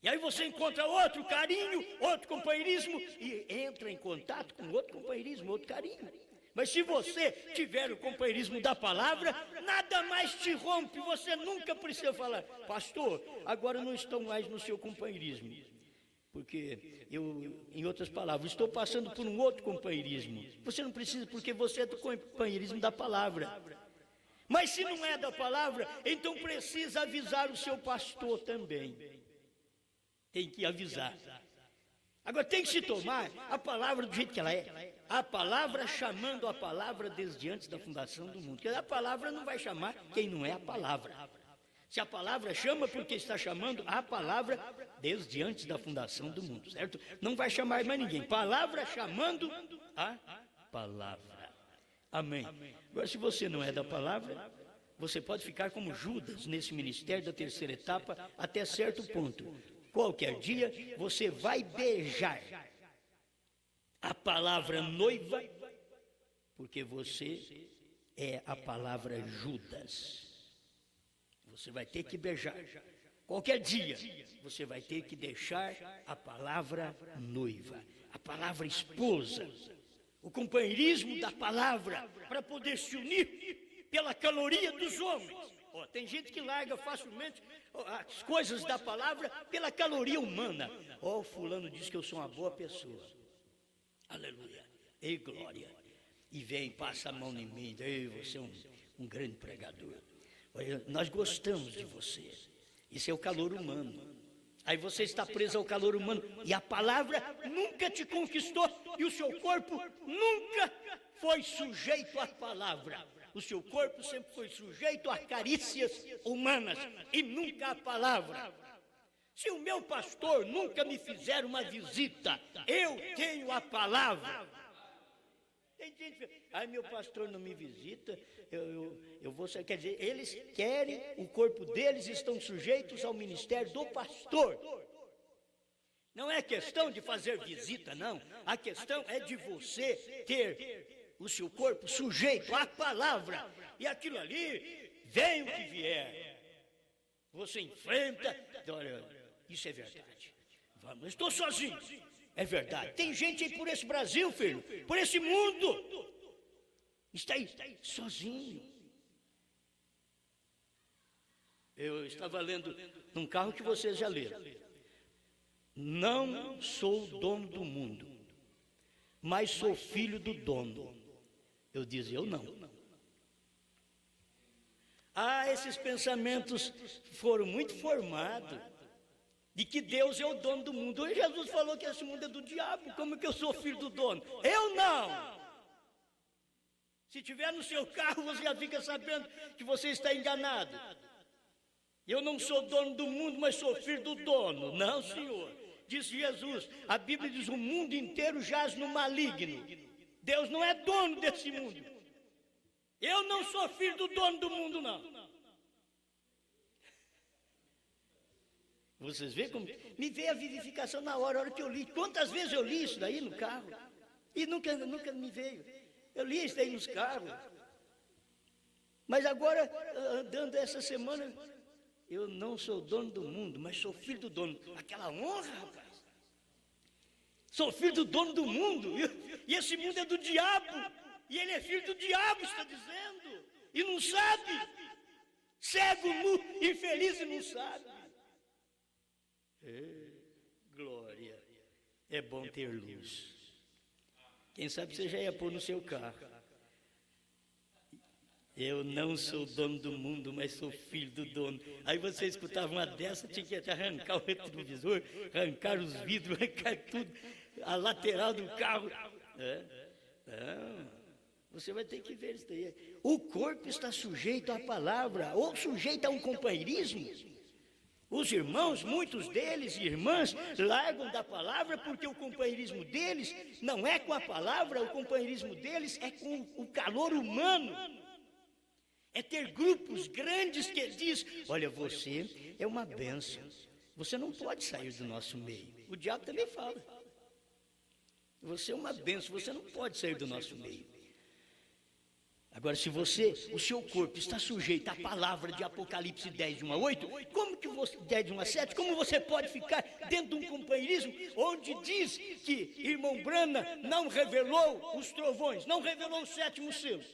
E aí você encontra outro carinho, outro companheirismo, e entra em contato com outro companheirismo, outro carinho. Mas se você tiver o companheirismo da palavra, nada mais te rompe. Você nunca precisa falar: pastor, agora eu não estou mais no seu companheirismo, porque eu, em outras palavras, estou passando por um outro companheirismo. Você não precisa, porque você é do companheirismo da palavra. Mas se não é da palavra, então precisa avisar o seu pastor também. Tem que avisar. Agora tem que se tomar a palavra do jeito que ela é. A palavra chamando a palavra desde antes da fundação do mundo. Porque a palavra não vai chamar quem não é a palavra. Se a palavra chama, porque está chamando a palavra desde antes da fundação do mundo, certo? Não vai chamar mais ninguém. Palavra chamando a palavra. Amém. Agora, se você não é da palavra, você pode ficar como Judas nesse ministério da terceira etapa até certo ponto. Qualquer dia você vai beijar a palavra noiva, porque você é a palavra Judas. Você vai ter que beijar. Qualquer dia você vai ter que deixar a palavra noiva, a palavra esposa, o companheirismo da palavra, para poder se unir pela caloria dos homens. Tem gente que larga facilmente as coisas da palavra pela caloria humana. Fulano diz que eu sou uma boa pessoa. Aleluia. Ei, glória. E vem, passa a mão em mim. Ei, você é um grande pregador. Olha, nós gostamos de você. Isso é o calor humano. Aí você está preso ao calor humano. E a palavra nunca te conquistou. E o seu corpo nunca foi sujeito à palavra. O seu corpo sempre foi sujeito a carícias humanas e nunca à palavra. Se o meu pastor nunca me fizer uma visita, eu tenho a palavra. Tem gente que diz: meu pastor não me visita, eu vou... Quer dizer, eles querem, o corpo deles estão sujeitos ao ministério do pastor. Não é questão de fazer visita, não. A questão é de você ter o seu corpo sujeito à palavra, e aquilo ali, vem o que vier, você enfrenta. Olha, isso é verdade. Vamos, estou sozinho, é verdade. Tem gente aí por esse Brasil, filho, por esse mundo, está aí sozinho. Eu estava lendo num carro que vocês já leram: não sou dono do mundo, mas sou filho do dono. Eu dizia: eu não. Esses pensamentos foram muito formados, de que Deus é o dono do mundo. Hoje Jesus falou que esse mundo é do diabo. Como que eu sou filho do dono? Eu não. Se tiver no seu carro, você já fica sabendo que você está enganado. Eu não sou dono do mundo, mas sou filho do dono. Não, senhor. Disse Jesus. A Bíblia diz: o mundo inteiro jaz no maligno. Deus não é dono desse mundo. Eu não sou filho do dono do mundo, não. Vocês veem como... Me veio a vivificação na hora que eu li. Quantas vezes eu li isso daí no carro? E nunca me veio. Eu li isso daí nos carros. Mas agora, andando essa semana, eu não sou dono do mundo, mas sou filho do dono. Aquela honra, rapaz. Sou filho do dono do mundo, e esse mundo é do diabo, e ele é filho do diabo, está dizendo, e não sabe, cego, nu, infeliz e não sabe. Glória, é bom ter luz. Quem sabe você já ia pôr no seu carro: eu não sou dono do mundo, mas sou filho do dono. Aí você escutava uma dessa, tinha que arrancar o retrovisor, arrancar os vidros, arrancar tudo, a lateral do carro. Você vai ter que ver isso daí. O corpo está sujeito à palavra, ou sujeito a um companheirismo. Os irmãos, muitos deles e irmãs, largam da palavra porque o companheirismo deles não é com a palavra, o companheirismo deles é com o calor humano. É ter grupos grandes que diz, olha, você é uma bênção, você não pode sair do nosso meio. O diabo também fala. Você é uma bênção, você não pode sair do nosso meio. Agora, se o seu corpo está sujeito à palavra de Apocalipse 10, de 1 a 8, como que você, 10, de 1 a 7, como você pode ficar dentro de um companheirismo onde diz que irmão Branham não revelou os trovões, não revelou o sétimo selo?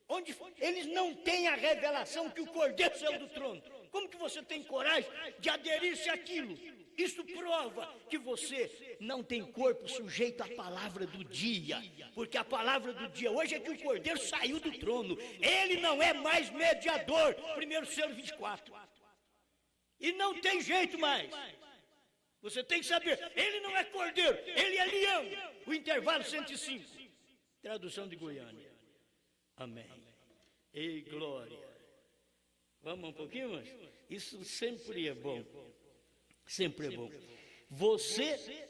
Onde eles não têm a revelação que o Cordeiro saiu do trono. Como que você tem coragem de aderir-se àquilo? Isso prova que você não tem corpo sujeito à palavra do dia, porque a palavra do dia hoje é que o Cordeiro saiu do trono. Ele não é mais mediador, 1 selo 24. E não tem jeito mais. Você tem que saber, ele não é Cordeiro, ele é leão. O intervalo 105, tradução de Goiânia. Amém. Ei, glória. Vamos um pouquinho mais? Isso sempre é bom. Sempre é bom. Você,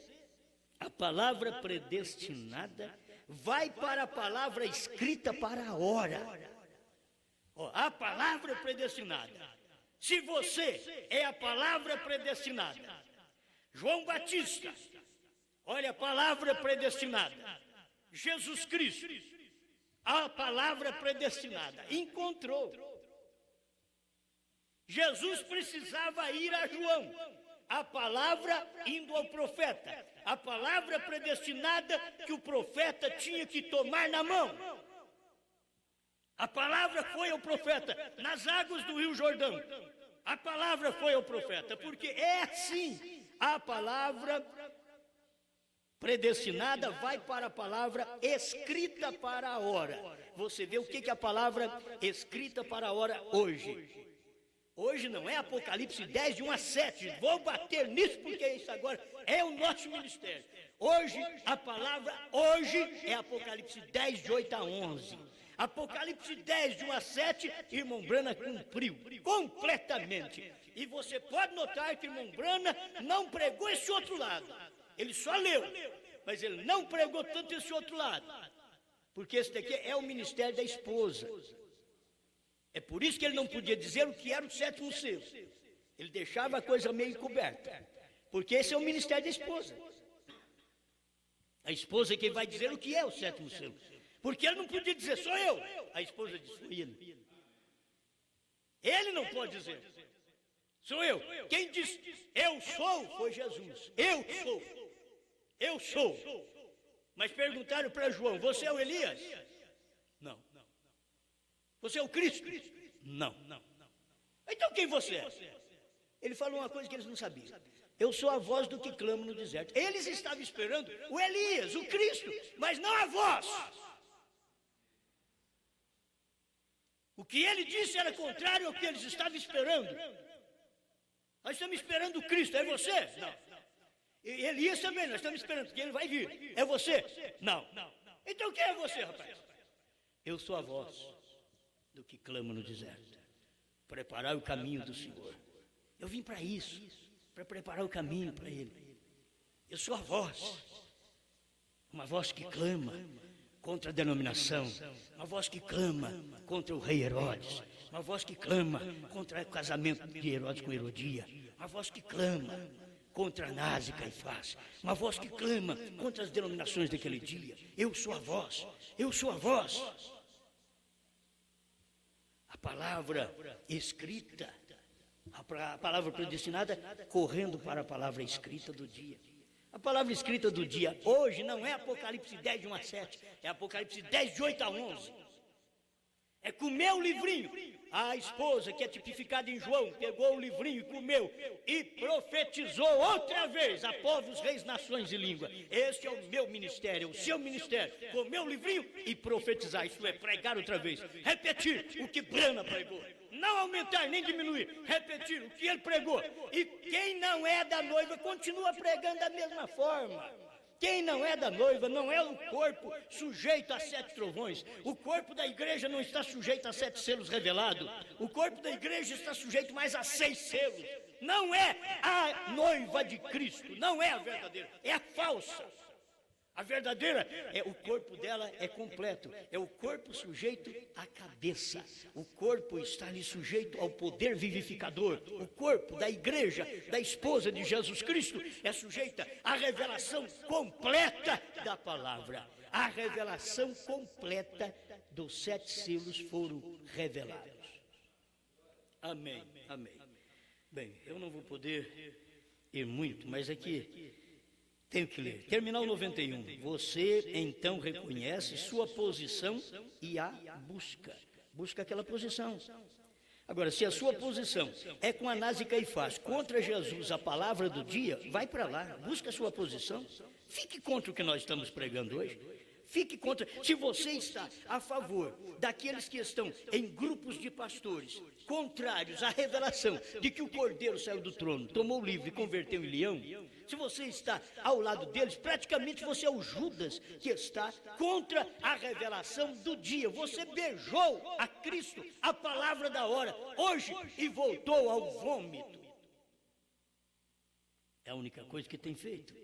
a palavra predestinada, vai para a palavra escrita para a hora. A palavra predestinada. Se você é a palavra predestinada, João Batista, olha a palavra predestinada. Jesus Cristo, a palavra predestinada, encontrou. Jesus precisava ir a João, a palavra indo ao profeta, a palavra predestinada que o profeta tinha que tomar na mão. A palavra foi ao profeta, nas águas do Rio Jordão. A palavra foi ao profeta, porque é assim, a palavra predestinada vai para a palavra escrita para a hora. Você vê o que é a palavra escrita para a hora hoje. Hoje não é Apocalipse 10, de 1 a 7. Vou bater nisso porque isso agora é o nosso ministério. Hoje, a palavra hoje é Apocalipse 10, de 8 a 11. Apocalipse 10, de 1 a 7, irmão Branham cumpriu completamente. E você pode notar que irmão Branham não pregou esse outro lado. Ele só leu, mas ele não pregou tanto esse outro lado. Porque esse daqui é o ministério da esposa. É por isso que ele não podia dizer o que era o sétimo selo. Ele deixava a coisa meio encoberta. Porque esse é o ministério da esposa. A esposa é quem vai dizer o que é o sétimo selo. Porque ele não podia dizer, sou eu. A esposa diz, foi ele. Ele não pode dizer, sou eu. Quem diz, eu sou, foi Jesus. Eu sou. Eu sou. Mas perguntaram para João, você é o Elias? Não. Você é o Cristo? Não. Então quem você é? Ele falou uma coisa que eles não sabiam. Eu sou a voz do que clama no deserto. Eles estavam esperando o Elias, o Cristo, mas não a voz. O que ele disse era contrário ao que eles estavam esperando. Nós estamos esperando o Cristo, é você? Não. E Elias também, nós estamos esperando que ele vai vir. É você? Não. Então quem é você, rapaz? Eu sou a voz do que clama no deserto. Preparar o caminho do Senhor. Eu vim para isso, para preparar o caminho para Ele. Eu sou a voz. Uma voz que clama contra a denominação. Uma voz que clama contra o rei Herodes. Uma voz que clama contra o casamento de Herodes com Herodia. Uma voz que clama contra Anás e Caifás. Uma voz que clama contra as denominações daquele dia. Eu sou a voz. Eu sou a voz. A palavra escrita, a palavra predestinada, correndo para a palavra escrita do dia. A palavra escrita do dia hoje não é Apocalipse 10, de 1 a 7, é Apocalipse 10, de 8 a 11. É comer o livrinho. A esposa, que é tipificada em João, pegou o livrinho e comeu e profetizou outra vez a povos, reis, nações e língua. Este é o meu ministério, é o seu ministério. Comer o livrinho e profetizar, isso é pregar outra vez. Repetir o que Branham pregou. Não aumentar nem diminuir, repetir o que ele pregou. E quem não é da noiva continua pregando da mesma forma. Quem não é da noiva não é o corpo sujeito a 7 trovões. O corpo da igreja não está sujeito a 7 selos revelados. O corpo da igreja está sujeito mais a 6 selos. Não é a noiva de Cristo, não é a verdadeira, é a falsa. A verdadeira, o corpo dela é completo, é o corpo sujeito à cabeça. O corpo está ali sujeito ao poder vivificador. O corpo da igreja, da esposa de Jesus Cristo, é sujeita à revelação completa da palavra. A revelação completa dos 7 selos foram revelados. Amém, amém. Bem, eu não vou poder ir muito, mas aqui tenho que ler. Terminal 91. Você então reconhece sua posição e a busca. Busca aquela posição. Agora, se a sua posição é com Anás e Caifás contra Jesus, a palavra do dia, vai para lá, busca a sua posição. Fique contra o que nós estamos pregando hoje. Fique contra. Se você está a favor daqueles que estão em grupos de pastores contrários à revelação de que o Cordeiro saiu do trono, tomou o livro e converteu em leão, se você está ao lado deles, praticamente você é o Judas que está contra a revelação do dia. Você beijou a Cristo, a palavra da hora, hoje, e voltou ao vômito. É a única coisa que tem feito.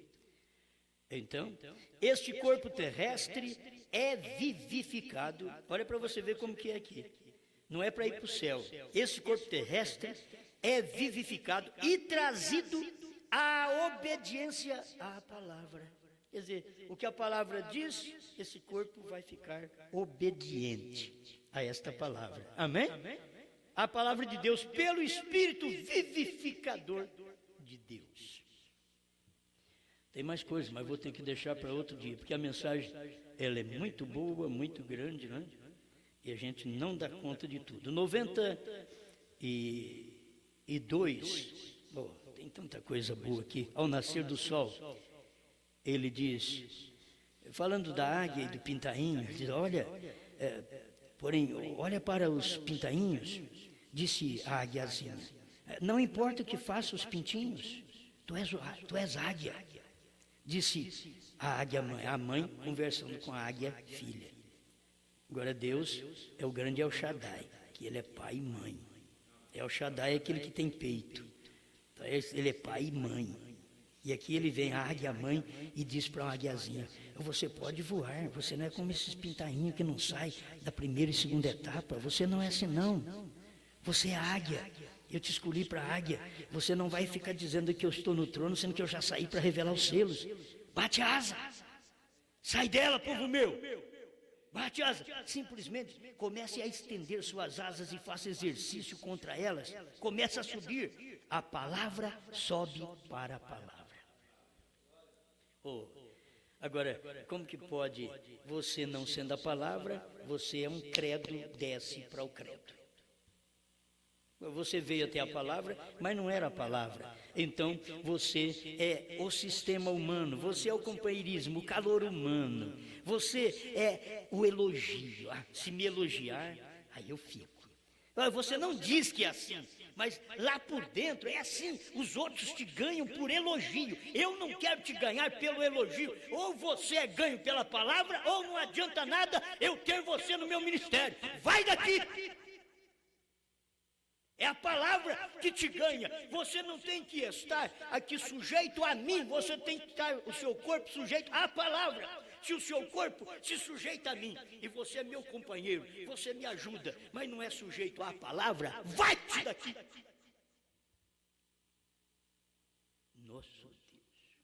Então, este corpo terrestre é vivificado. Olha para você ver como que é aqui. Não é para ir para o céu. Esse corpo terrestre é vivificado e trazido à obediência à palavra. Quer dizer, o que a palavra diz, esse corpo vai ficar obediente a esta palavra. Amém? A palavra de Deus pelo Espírito vivificador de Deus. Tem mais coisas, mas vou ter que deixar para outro dia, porque a mensagem ela é muito boa, muito grande, né? E a gente não dá conta de tudo. 92, tem tanta coisa boa aqui. Ao nascer do sol, ele diz, falando da águia e do pintainho, ele diz, olha para os pintainhos, disse a águiazinha, não importa o que façam os pintinhos, tu és águia. Disse a águia mãe, a mãe conversando com a águia filha. Agora Deus é o grande El Shaddai, que ele é pai e mãe. El Shaddai é aquele que tem peito. Então, ele é pai e mãe. E aqui ele vem, a águia mãe, e diz para a águiazinha, você pode voar, você não é como esses pintainhos que não saem da primeira e segunda etapa. Você não é assim não. Você é águia. Eu te escolhi para a águia. Você não vai ficar dizendo que eu estou no trono, sendo que eu já saí para revelar os selos. Bate a asa. Sai dela, povo meu. Bate a asa. Simplesmente comece a estender suas asas e faça exercício contra elas. Comece a subir. A palavra sobe para a palavra. Agora, como que pode, você não sendo a palavra, você é um credo, desce para o credo. Você veio até a palavra, mas não era a palavra. Então, você é o sistema humano, você é o companheirismo, o calor humano. Você é o elogio. Se me elogiar, aí eu fico. Você não diz que é assim, mas lá por dentro é assim. Os outros te ganham por elogio. Eu não quero te ganhar pelo elogio. Ou você é ganho pela palavra, ou não adianta nada eu ter você no meu ministério. Vai daqui! É a palavra que te ganha. Você não tem que estar aqui sujeito a mim. Você tem que estar o seu corpo sujeito à palavra. Se o seu corpo se sujeita a mim e você é meu companheiro, você me ajuda, mas não é sujeito à palavra, vai-te daqui. Nosso Deus.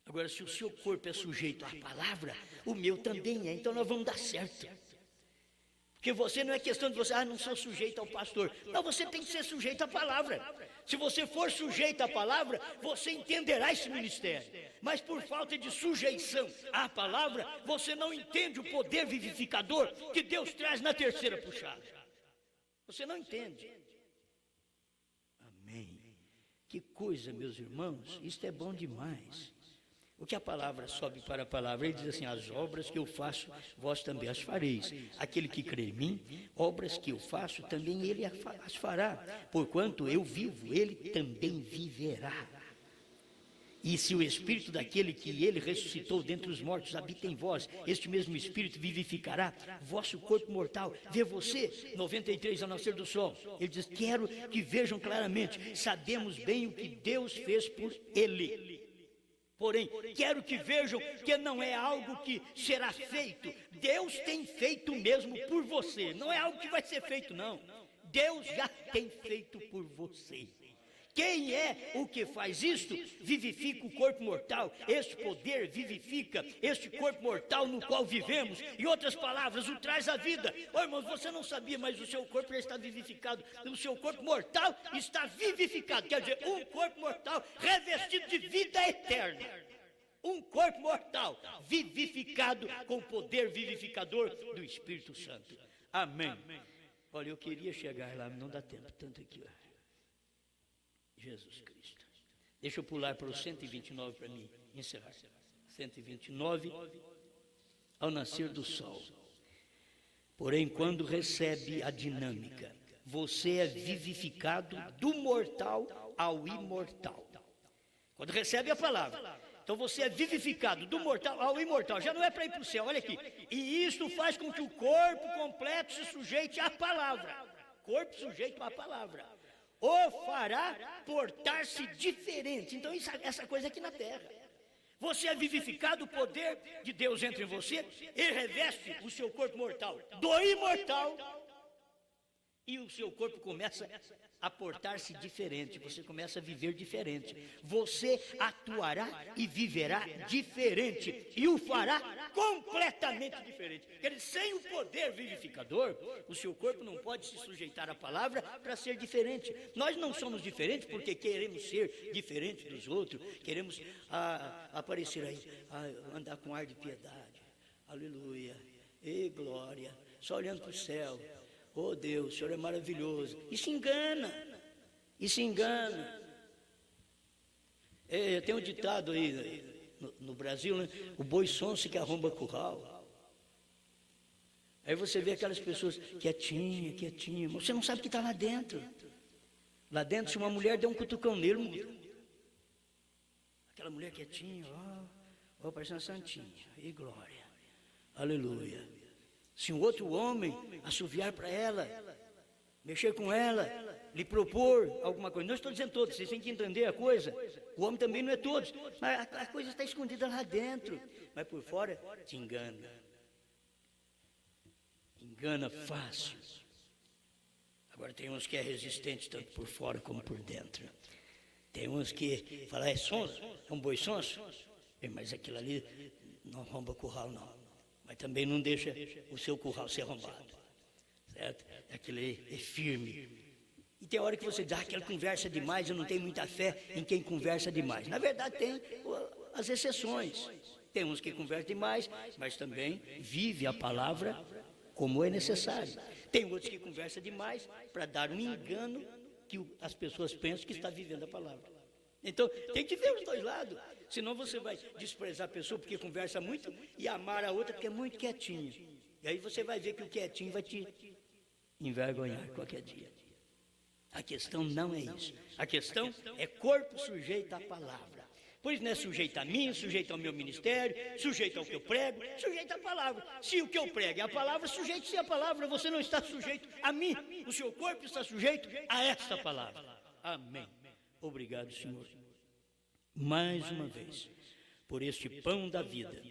Agora, se o seu corpo é sujeito à palavra, o meu também é. Então nós vamos dar certo. Porque você não é questão de você, não sou sujeito ao pastor. Não, você tem que ser sujeito à palavra. Se você for sujeito à palavra, você entenderá esse ministério. Mas por falta de sujeição à palavra, você não entende o poder vivificador que Deus traz na terceira puxada. Você não entende. Amém. Que coisa, meus irmãos, isto é bom demais. O que a palavra sobe para a palavra, ele diz assim, as obras que eu faço, vós também as fareis. Aquele que crê em mim, obras que eu faço, também ele as fará. Porquanto eu vivo, ele também viverá. E se o Espírito daquele que ele ressuscitou dentre os mortos habita em vós, este mesmo Espírito vivificará vosso corpo mortal. Vê você, 93, ao nascer do sol. Ele diz, quero que vejam claramente, sabemos bem o que Deus fez por ele. Porém, quero que vejam que não é algo que será feito. Deus tem feito mesmo por você. Não é algo que vai ser feito, não. Deus já tem feito por você. Quem é o que faz isto? Vivifica o corpo mortal. Este poder vivifica este corpo mortal no qual vivemos. Em outras palavras, o traz à vida. Ô irmãos, você não sabia, mas o seu corpo já está vivificado. O seu corpo mortal está vivificado. Quer dizer, um corpo mortal revestido de vida eterna. Um corpo mortal vivificado com o poder vivificador do Espírito Santo. Amém. Olha, eu queria chegar lá, mas não dá tempo. Tanto aqui, ó. Jesus Cristo. Deixa eu pular para o 129 para mim encerrar. 129, ao nascer do sol. Porém, quando recebe a dinâmica, você é vivificado do mortal ao imortal. Quando recebe a palavra, então você é vivificado do mortal ao imortal. Já não é para ir para o céu, olha aqui. E isto faz com que o corpo completo se sujeite à palavra. Corpo sujeito à palavra. O fará portar-se diferente. Então, essa coisa aqui na terra. Você é vivificado, o poder de Deus entra em você e reveste o seu corpo mortal do imortal. E o seu corpo começa a portar-se diferente. Você começa a viver diferente. Você atuará e viverá diferente. E o fará completamente diferente. Quer dizer, sem o poder vivificador, o seu corpo não pode se sujeitar à palavra para ser diferente. Nós não somos diferentes porque queremos ser diferentes dos outros. Queremos aparecer aí, andar com ar de piedade. Aleluia. E glória. Só olhando para o céu. Oh Deus, o Senhor é maravilhoso. E se engana. E se engana. Tem um ditado aí no Brasil, né? O boi sonso que arromba curral. Aí você vê aquelas pessoas quietinha, quietinha. Você não sabe o que está lá dentro. Lá dentro, se uma mulher der um cutucão nele, muda. Aquela mulher quietinha, ó, parecendo uma santinha. E glória. Aleluia. Se um outro homem assoviar para ela, mexer com ela, lhe propor alguma coisa. Não estou dizendo todos, vocês têm que entender a coisa. O homem também não é todos, mas a coisa está escondida lá dentro. Mas por fora, te engana. Engana fácil. Agora tem uns que é resistente tanto por fora como por dentro. Tem uns que falam, é sonso, é um boi sonso. Mas aquilo ali não arromba curral não. Mas também não deixa o seu curral ser arrombado, certo? Aquilo é firme. E tem hora que você diz, aquela conversa demais, eu não tenho muita fé em quem conversa demais. Na verdade tem as exceções. Tem uns que conversam demais, mas também vive a palavra como é necessário. Tem outros que conversam demais para dar um engano que as pessoas pensam que está vivendo a palavra. Então tem que ver os dois lados. Senão você vai desprezar a pessoa porque conversa muito e amar a outra porque é muito quietinho. E aí você vai ver que o quietinho vai te envergonhar qualquer dia. A questão não é isso. A questão é corpo sujeito à palavra. Pois não é sujeito a mim, sujeito ao meu ministério, sujeito ao que eu prego, sujeito à palavra. Se o que eu prego é a palavra, sujeite-se à palavra. Você não está sujeito a mim. O seu corpo está sujeito a esta palavra. Amém. Obrigado, Senhor. Mais uma vez, por este pão da vida,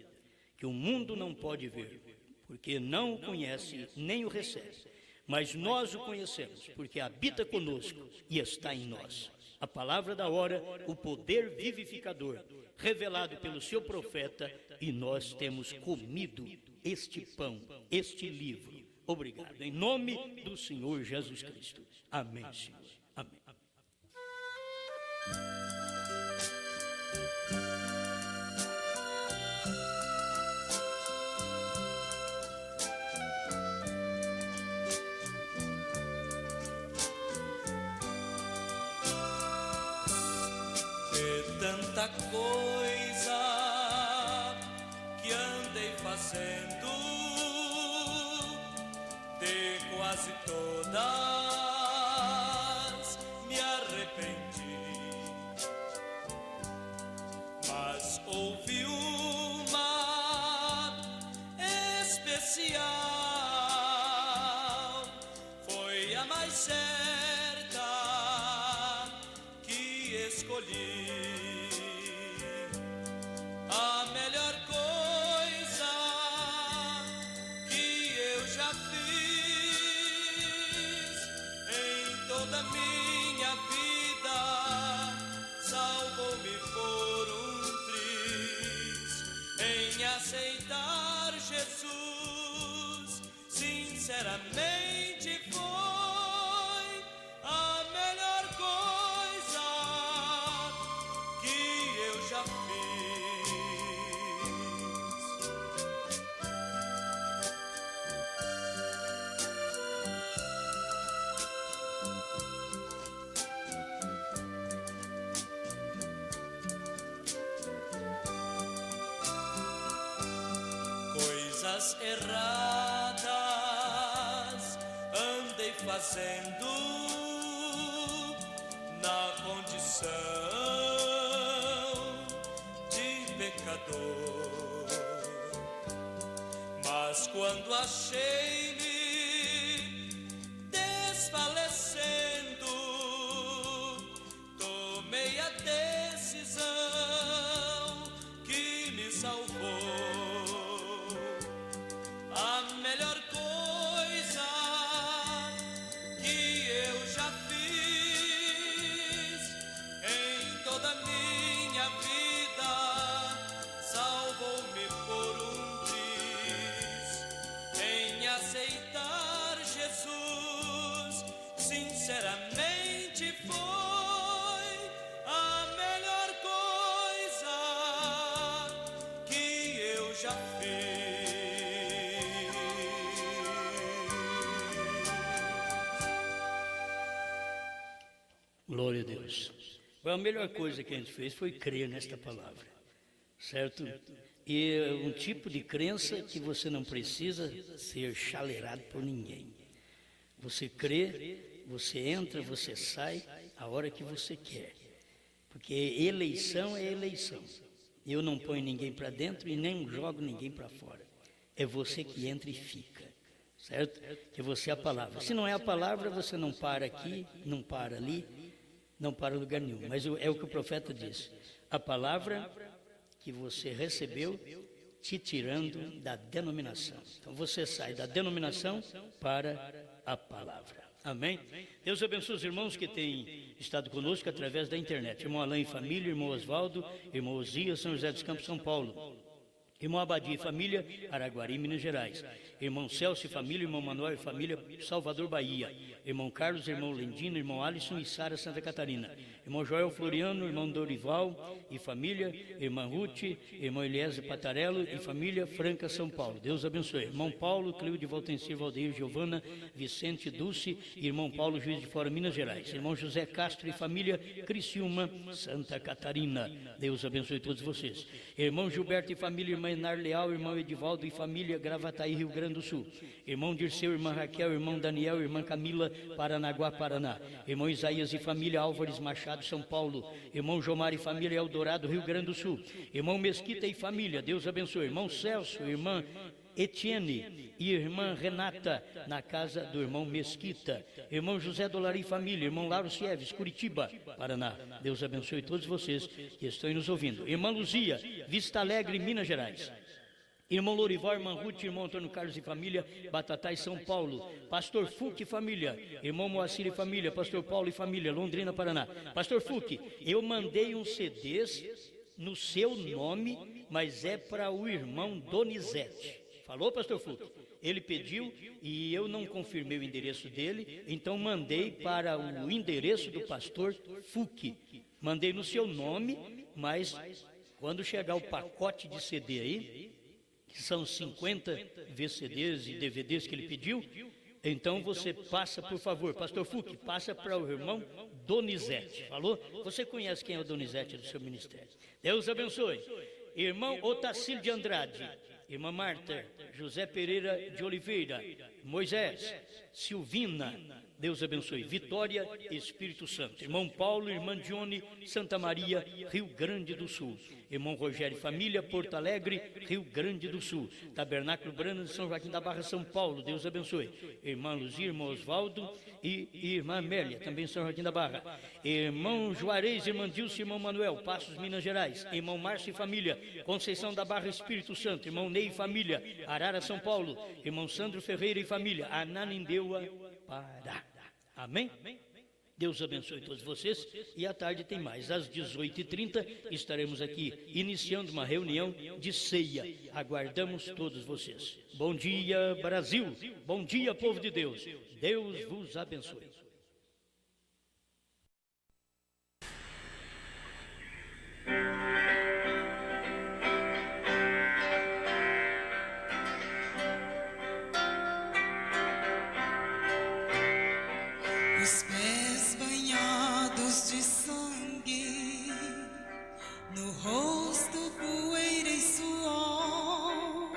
que o mundo não pode ver, porque não o conhece nem o recebe, mas nós o conhecemos, porque habita conosco e está em nós. A palavra da hora, o poder vivificador, revelado pelo seu profeta, e nós temos comido este pão, este livro. Obrigado. Em nome do Senhor Jesus Cristo. Amém, Senhor. Amém. Tanta coisa que andei fazendo, de quase todas me arrependi. escolhi. A melhor coisa que eu já fiz em toda minha vida, salvou-me por um triz, em aceitar Jesus, sinceramente foi a melhor coisa que eu já fiz. Coisas erradas andei fazendo na condição de pecador, mas quando achei-me desfalecendo, tomei a decisão que me salvou. A melhor coisa que eu já fiz em toda minha vida, salvou-me por um triz, em aceitar Jesus, sinceramente foi a melhor coisa que eu já fiz. Glória a Deus. A melhor coisa que a gente fez foi crer nesta palavra, certo? E é um tipo de crença que você não precisa ser chaleirado por ninguém. Você crê, você entra, você sai a hora que você quer. Porque eleição é eleição. Eu não ponho ninguém para dentro e nem jogo ninguém para fora. É você que entra e fica, certo? Que você é a palavra. Se não é a palavra, você não para aqui, não para ali, não para em lugar nenhum. Mas é o que o profeta diz. A palavra que você recebeu te tirando da denominação. Então você sai da denominação para a palavra. Amém? Deus abençoe os irmãos que têm estado conosco através da internet. Irmão Alain e família, irmão Osvaldo, irmão Osias, São José dos Campos, São Paulo. Irmão Abadia e família, Araguari, Minas Gerais. Irmão Celso e família, irmão Manuel e família, Salvador, Bahia. Irmão Carlos, irmão Lendino, irmão Alisson e Sara, Santa Catarina. Irmão Joel Floriano, irmão Dorival e família, irmã Ruth, irmão Eliezer Patarello e família, Franca, São Paulo. Deus abençoe. Irmão Paulo, Cleude Valtencir, Valdeir, Giovana, Vicente, Dulce e irmão Paulo, Juiz de Fora, Minas Gerais. Irmão José Castro e família, Criciúma, Santa Catarina. Deus abençoe todos vocês. Irmão Gilberto e família, irmã Enar Leal, irmão Edivaldo e família, Gravataí, Rio Grande do Sul. Irmão Dirceu, irmã Raquel, irmão Daniel, irmã Camila, Paranaguá, Paraná. Irmão Isaías e família, Álvares Machado, São Paulo. Irmão Jomar e família, Eldorado, Rio Grande do Sul. Irmão Mesquita e família, Deus abençoe. Irmão Celso, irmã Etienne e irmã Renata, na casa do irmão Mesquita. Irmão José Dolari e família, irmão Lauro Sieves, Curitiba, Paraná. Deus abençoe todos vocês que estão nos ouvindo. Irmã Luzia, Vista Alegre, Minas Gerais. Irmão Lorival, irmã Ruth, irmão Antônio Carlos e família, Batatais, São Paulo. Pastor Fuc e família, irmão Moacir e família, Pastor Paulo e família, Londrina, Paraná. Pastor Fuc, eu mandei uns CDs no seu nome, mas é para o irmão Donizete. Falou, Pastor Fuc? Ele pediu e eu não confirmei o endereço dele, então mandei para o endereço do pastor Fuc. Mandei no seu nome, mas quando chegar o pacote de CD aí, que são 50 VCDs e DVDs que ele pediu, então você passa, por favor, Pastor Fuc, passa para o irmão Donizete. Falou? Você conhece quem é o Donizete do seu ministério. Deus abençoe. Irmão Otacílio de Andrade, irmã Marta, José Pereira de Oliveira, Moisés, Silvina, Deus abençoe. Vitória, Espírito Santo. Irmão Paulo, irmã Dione, Santa Maria, Rio Grande do Sul. Irmão Rogério e família, Porto Alegre, Rio Grande do Sul. Tabernáculo Brana de São Joaquim da Barra, São Paulo. Deus abençoe. Irmã Luzia, irmão Osvaldo e irmã Amélia, também São Joaquim da Barra. Irmão Juarez, irmã Dilce, irmão Manuel, Passos, Minas Gerais. Irmão Márcio e família, Conceição da Barra, Espírito Santo. Irmão Ney e família, Arara, São Paulo. Irmão Sandro Ferreira e família, Ananindeua, Pará. Amém? Deus abençoe todos vocês. E à tarde tem mais. Às 18h30 estaremos aqui iniciando uma reunião de ceia. Aguardamos todos vocês. Bom dia, Brasil. Bom dia, povo de Deus. Deus vos abençoe. Os pés banhados de sangue, no rosto poeira e suor.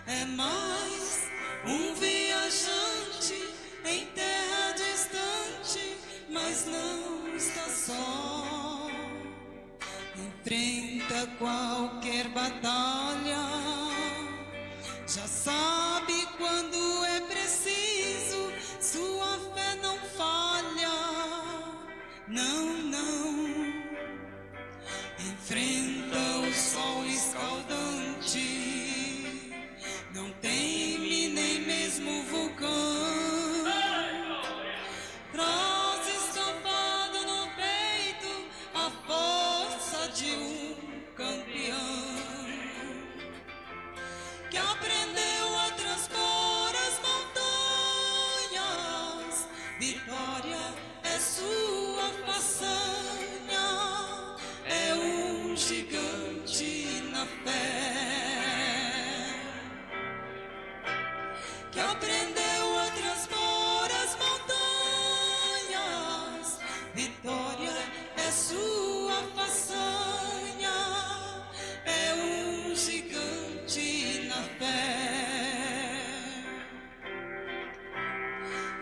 É mais um viajante em terra distante, mas não está só. Enfrenta qualquer batalha, já sabe quando é preciso, sua fé não falha, não, não. Enfrenta o sol escaldante, não teme nem mesmo o vulcão. Traz estampado no peito a força de um campeão que aprendeu a transpor as montanhas. Vitória é sua façanha, é um gigante na fé que aprendeu a transpor as montanhas. Vitória é sua façanha, é um gigante na fé.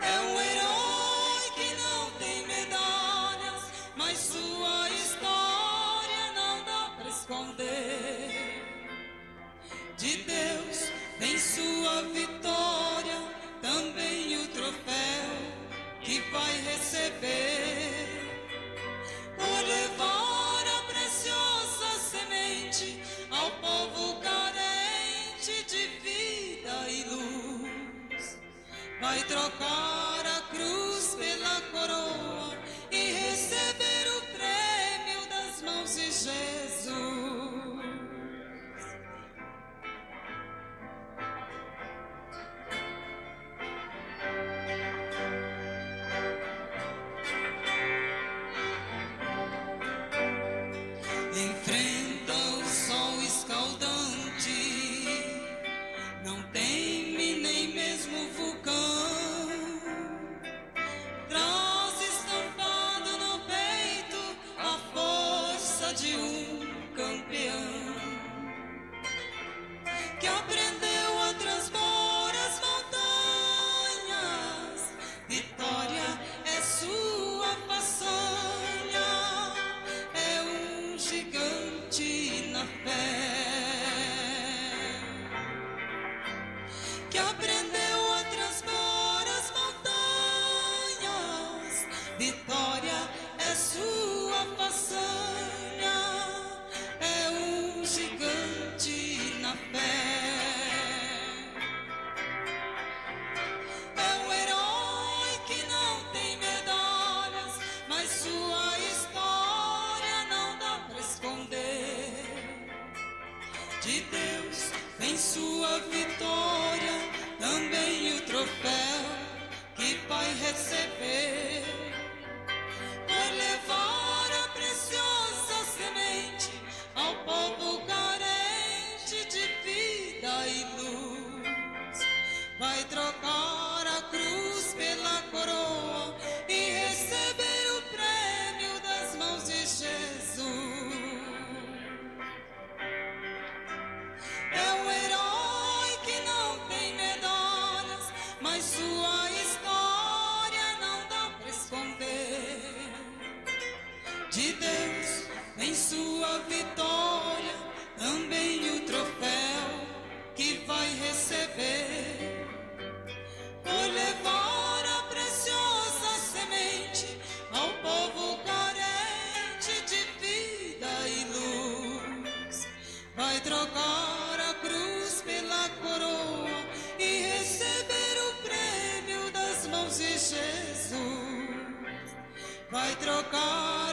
É um herói que não tem medalhas, mas sua história não dá pra esconder. De Deus vem sua vitória, também o troféu que vai receber, por levar a preciosa semente ao povo carente de vida e luz. Vai trocar a cruz pela coroa e receber o prêmio das mãos de Jesus. Enfrenta o sol escaldante, não teme nem mesmo o vulcão. Traz estampado no peito a força de um campeão que aprendeu a transpor as montanhas. Vitória é sua façanha, é um gigante na fé que aprendeu a transpor as montanhas. Vitória é sua façanha, é um gigante na fé. É um herói que não tem medalhas, mas sua história não dá pra esconder. De Deus vem sua vitória, também o troféu que vai receber, por levar a preciosa semente ao povo carente de vida e luz. Vai trocar a cruz pela coroa e receber o prêmio das mãos de Jesus. É um herói que não sua vitória, também o troféu que vai receber, por levar a preciosa semente ao povo carente de vida e luz. Vai trocar a cruz pela coroa e receber o prêmio das mãos de Jesus. Vai trocar